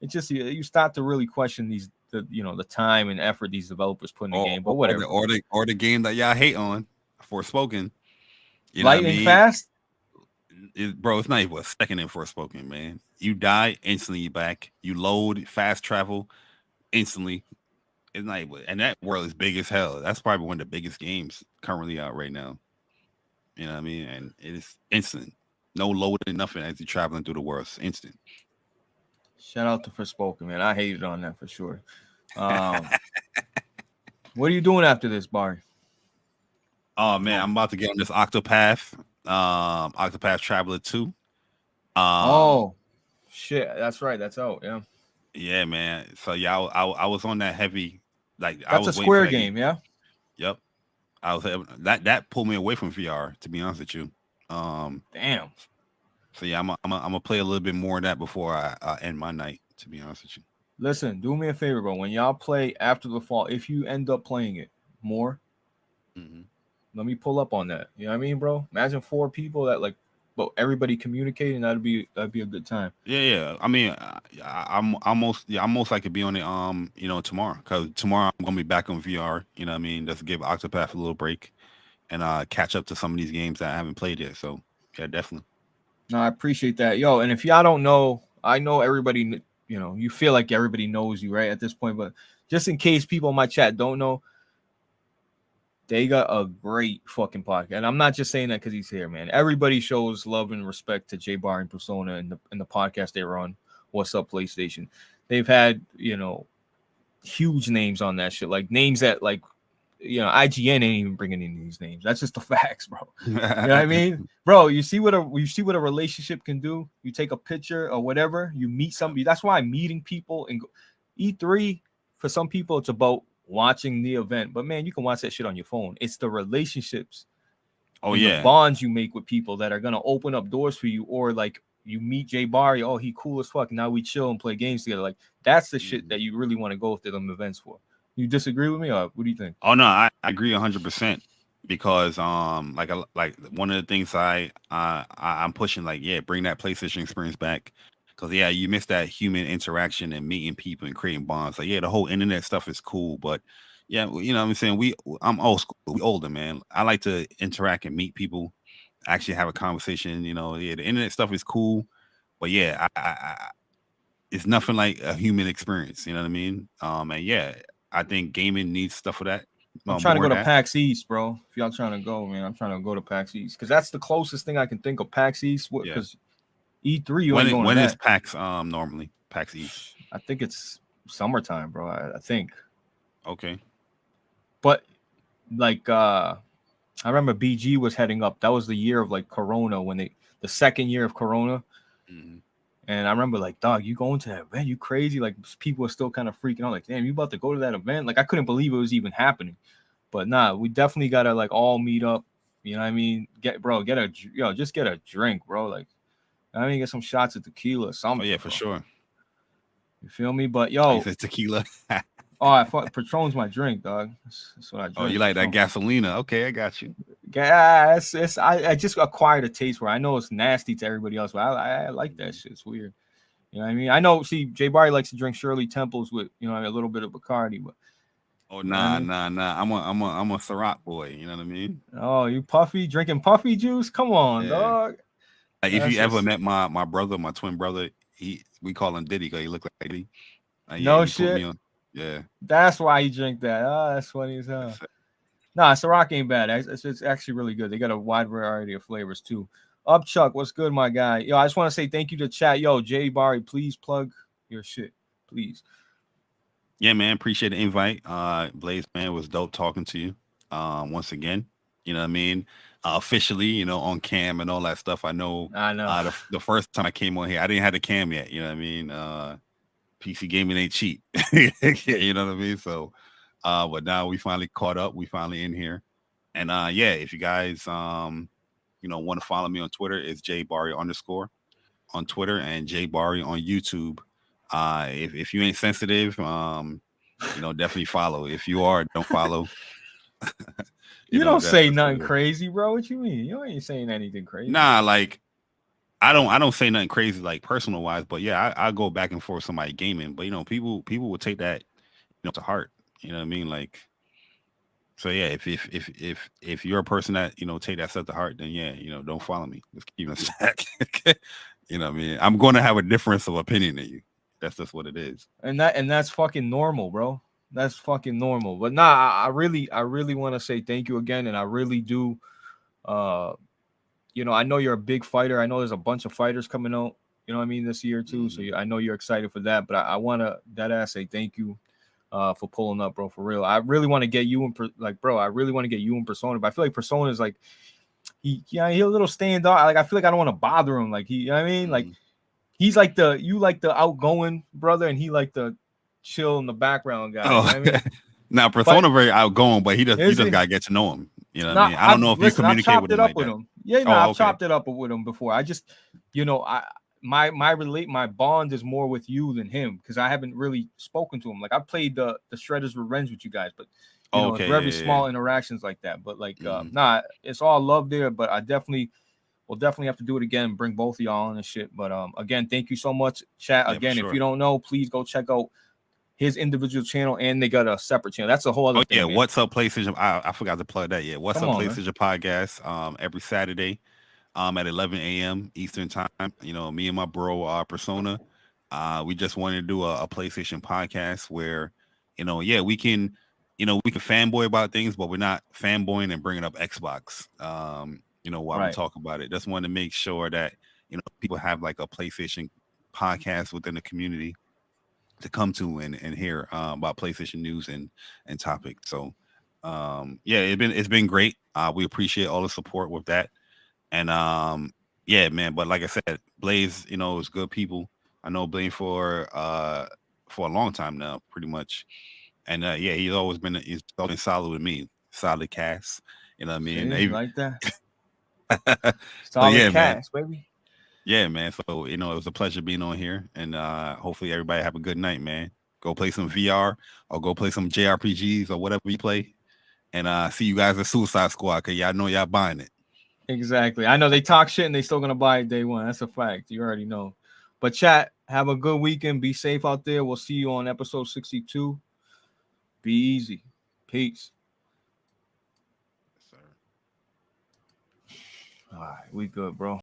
it's just you start to really question the time and effort these developers put in the game. But whatever. Or the game that y'all hate on, Forspoken. You know Lightning fast? Bro, it's not even a second in Forspoken, man. You die instantly, you back. You load, fast travel instantly. It's not even, and that world is big as hell. That's probably one of the biggest games currently out right now. You know what I mean? And it is instant. No loading, nothing as you're traveling through the world. It's instant. Shout out to Forspoken, man. I hated on that for sure. What are you doing after this, Barry? Oh man, I'm about to get on this Octopath Traveler 2. Oh shit, that's right. That's out. Yeah. Yeah, man. So yeah, I was on that heavy. Like that's I was a Square game, yeah. Yep. I was that pulled me away from VR. To be honest with you. Damn. So yeah, I'm gonna play a little bit more of that before I end my night. To be honest with you. Listen, do me a favor, bro. When y'all play After the Fall, if you end up playing it more, let me pull up on that. You know what I mean, bro? Imagine 4 people that like but everybody communicating, that'd be a good time. Yeah. I mean, I'm most likely to be on it. Tomorrow, because tomorrow I'm gonna be back on VR. You know what I mean? Just to give Octopath a little break and catch up to some of these games that I haven't played yet. So yeah, definitely. No, I appreciate that, yo. And if y'all don't know, I know everybody. You know, you feel like everybody knows you right at this point, but just in case people in my chat don't know, they got a great fucking podcast. And I'm not just saying that because he's here, man. Everybody shows love and respect to J Bar and Persona and the podcast they run. What's up, PlayStation? They've had, huge names on that shit. Like names that IGN ain't even bringing in these names. That's just the facts, bro. You know what I mean? Bro, you see what a relationship can do? You take a picture or whatever, you meet somebody. That's why meeting people and E3 for some people it's about watching the event, but man, you can watch that shit on your phone. It's the relationships, the bonds you make with people that are gonna open up doors for you, or like you meet Jay Barry, oh he cool as fuck. Now we chill and play games together. Like that's the shit that you really want to go to them events for. You disagree with me, or what do you think? Oh no, I agree 100% because like one of the things I'm pushing, like, bring that PlayStation experience back, because you miss that human interaction and meeting people and creating bonds. Like the whole internet stuff is cool, but you know what I'm saying, I'm old school, we older, man. I like to interact and meet people, actually have a conversation. The internet stuff is cool, but I it's nothing like a human experience. You know what I mean? And I think gaming needs stuff for that. I'm trying to go to PAX East, bro. If y'all trying to go, man, I'm trying to go to PAX East because that's the closest thing I can think of. PAX East, because E3 you ain't going. When is PAX normally? PAX East? I think it's summertime, bro. I think. Okay. But like, I remember BG was heading up. That was the year of like Corona, the second year of Corona. Mm-hmm. And I remember like, dog, you going to that event? You crazy? Like people are still kind of freaking out. Like, damn, you about to go to that event? Like I couldn't believe it was even happening. But nah, we definitely gotta like all meet up. You know what I mean? Just get a drink, bro. Like, I mean, get some shots of tequila or something. Oh yeah, for sure. You feel me? But yo, tequila. I thought Patron's my drink, dog. That's what I drink. Oh, you like that gasolina? Okay, I got you. Yeah, I just acquired a taste where I know it's nasty to everybody else, but I like that shit. It's weird. You know what I mean? I know. See, Jay Barry likes to drink Shirley Temples with a little bit of Bacardi, but. Oh nah. I'm a Ciroc boy. You know what I mean? Oh, you puffy drinking puffy juice? Come on, dog. Like, if you ever met my brother, my twin brother, we call him Diddy because he looked like Diddy. No shit. Yeah. That's why you drink that. Oh, that's funny as hell. Nah, Ciroc ain't bad. It's actually really good. They got a wide variety of flavors too. Up, Chuck, what's good, my guy? Yo, I just want to say thank you to chat. Yo, Jay Barry, please plug your shit, please. Yeah, man, appreciate the invite. Blaze, man, was dope talking to you. Once again, you know what I mean? Officially, on cam and all that stuff. I know. The first time I came on here, I didn't have the cam yet. You know what I mean? PC gaming ain't cheap. You know what I mean? So, but now we finally caught up. We finally in here, and if you guys want to follow me on Twitter, it's jbarry_ on Twitter and jbarry on YouTube. If you ain't sensitive, definitely follow. If you are, don't follow. you don't say nothing crazy, bro. What you mean? You ain't saying anything crazy. Nah, like I don't say nothing crazy like personal wise, but I go back and forth with somebody gaming. But people will take that to heart. You know what I mean? Like, so if you're a person that take that stuff to heart, then don't follow me. Just keep it stack. You know what I mean? I'm going to have a difference of opinion than you. That's just what it is. And that's fucking normal, bro. That's fucking normal. But nah, I really want to say thank you again, and I really do. I know you're a big fighter. I know there's a bunch of fighters coming out. You know what I mean, this year too. So I know you're excited for that. But I want to say thank you for pulling up, bro. For real, I really want to get you in. I really want to get you in Persona. But I feel like Persona is like he a little standoff. Like I feel like I don't want to bother him. Like you know what I mean? Like. He's like the outgoing brother, and he like the chill in the background guy. Oh. You know what I mean? Now Persona very outgoing, but he just gotta get to know him. You know what I mean? I don't know if you communicate with him like that. Yeah, I've chopped it up with him before. I just, my bond is more with you than him because I haven't really spoken to him. Like I played the Shredder's Revenge with you guys, but very small interactions like that. But like, it's all love there. But I definitely we'll definitely have to do it again. Bring both of y'all on and shit. But again, thank you so much, chat. Yeah, for Again, sure. if you don't know, please go check out his individual channel, and they got a separate channel. That's a whole other thing. Yeah, man. What's Up PlayStation? I forgot to plug that. Yeah, What's Come Up on, man. PlayStation podcast every Saturday at 11 a.m. Eastern time. You know, me and my bro Persona, we just wanted to do a PlayStation podcast where, you know, yeah, we can fanboy about things, but we're not fanboying and bringing up Xbox. You know, while we Right. talk about it, just wanted to make sure that, you know, people have like a PlayStation podcast within the community to come to and hear about PlayStation news and topics. So yeah, it's been great. We appreciate all the support with that. And yeah, man, but like I said, Blaze, you know, is good people. I know Blaze for a long time now, pretty much. And yeah, he's always been solid with me. SolidCast. You know what I mean? See, like that. So yeah, man. Cast, baby. Yeah, man. So, you know, it was a pleasure being on here. And hopefully everybody have a good night, man. Go play some VR or go play some JRPGs or whatever you play. And see you guys at Suicide Squad, because y'all know y'all buying it. Exactly. I know they talk shit and they still gonna buy it day one. That's a fact. You already know. But chat, have a good weekend. Be safe out there. We'll see you on episode 62. Be easy. Peace. Yes, sir. All right, we good, bro.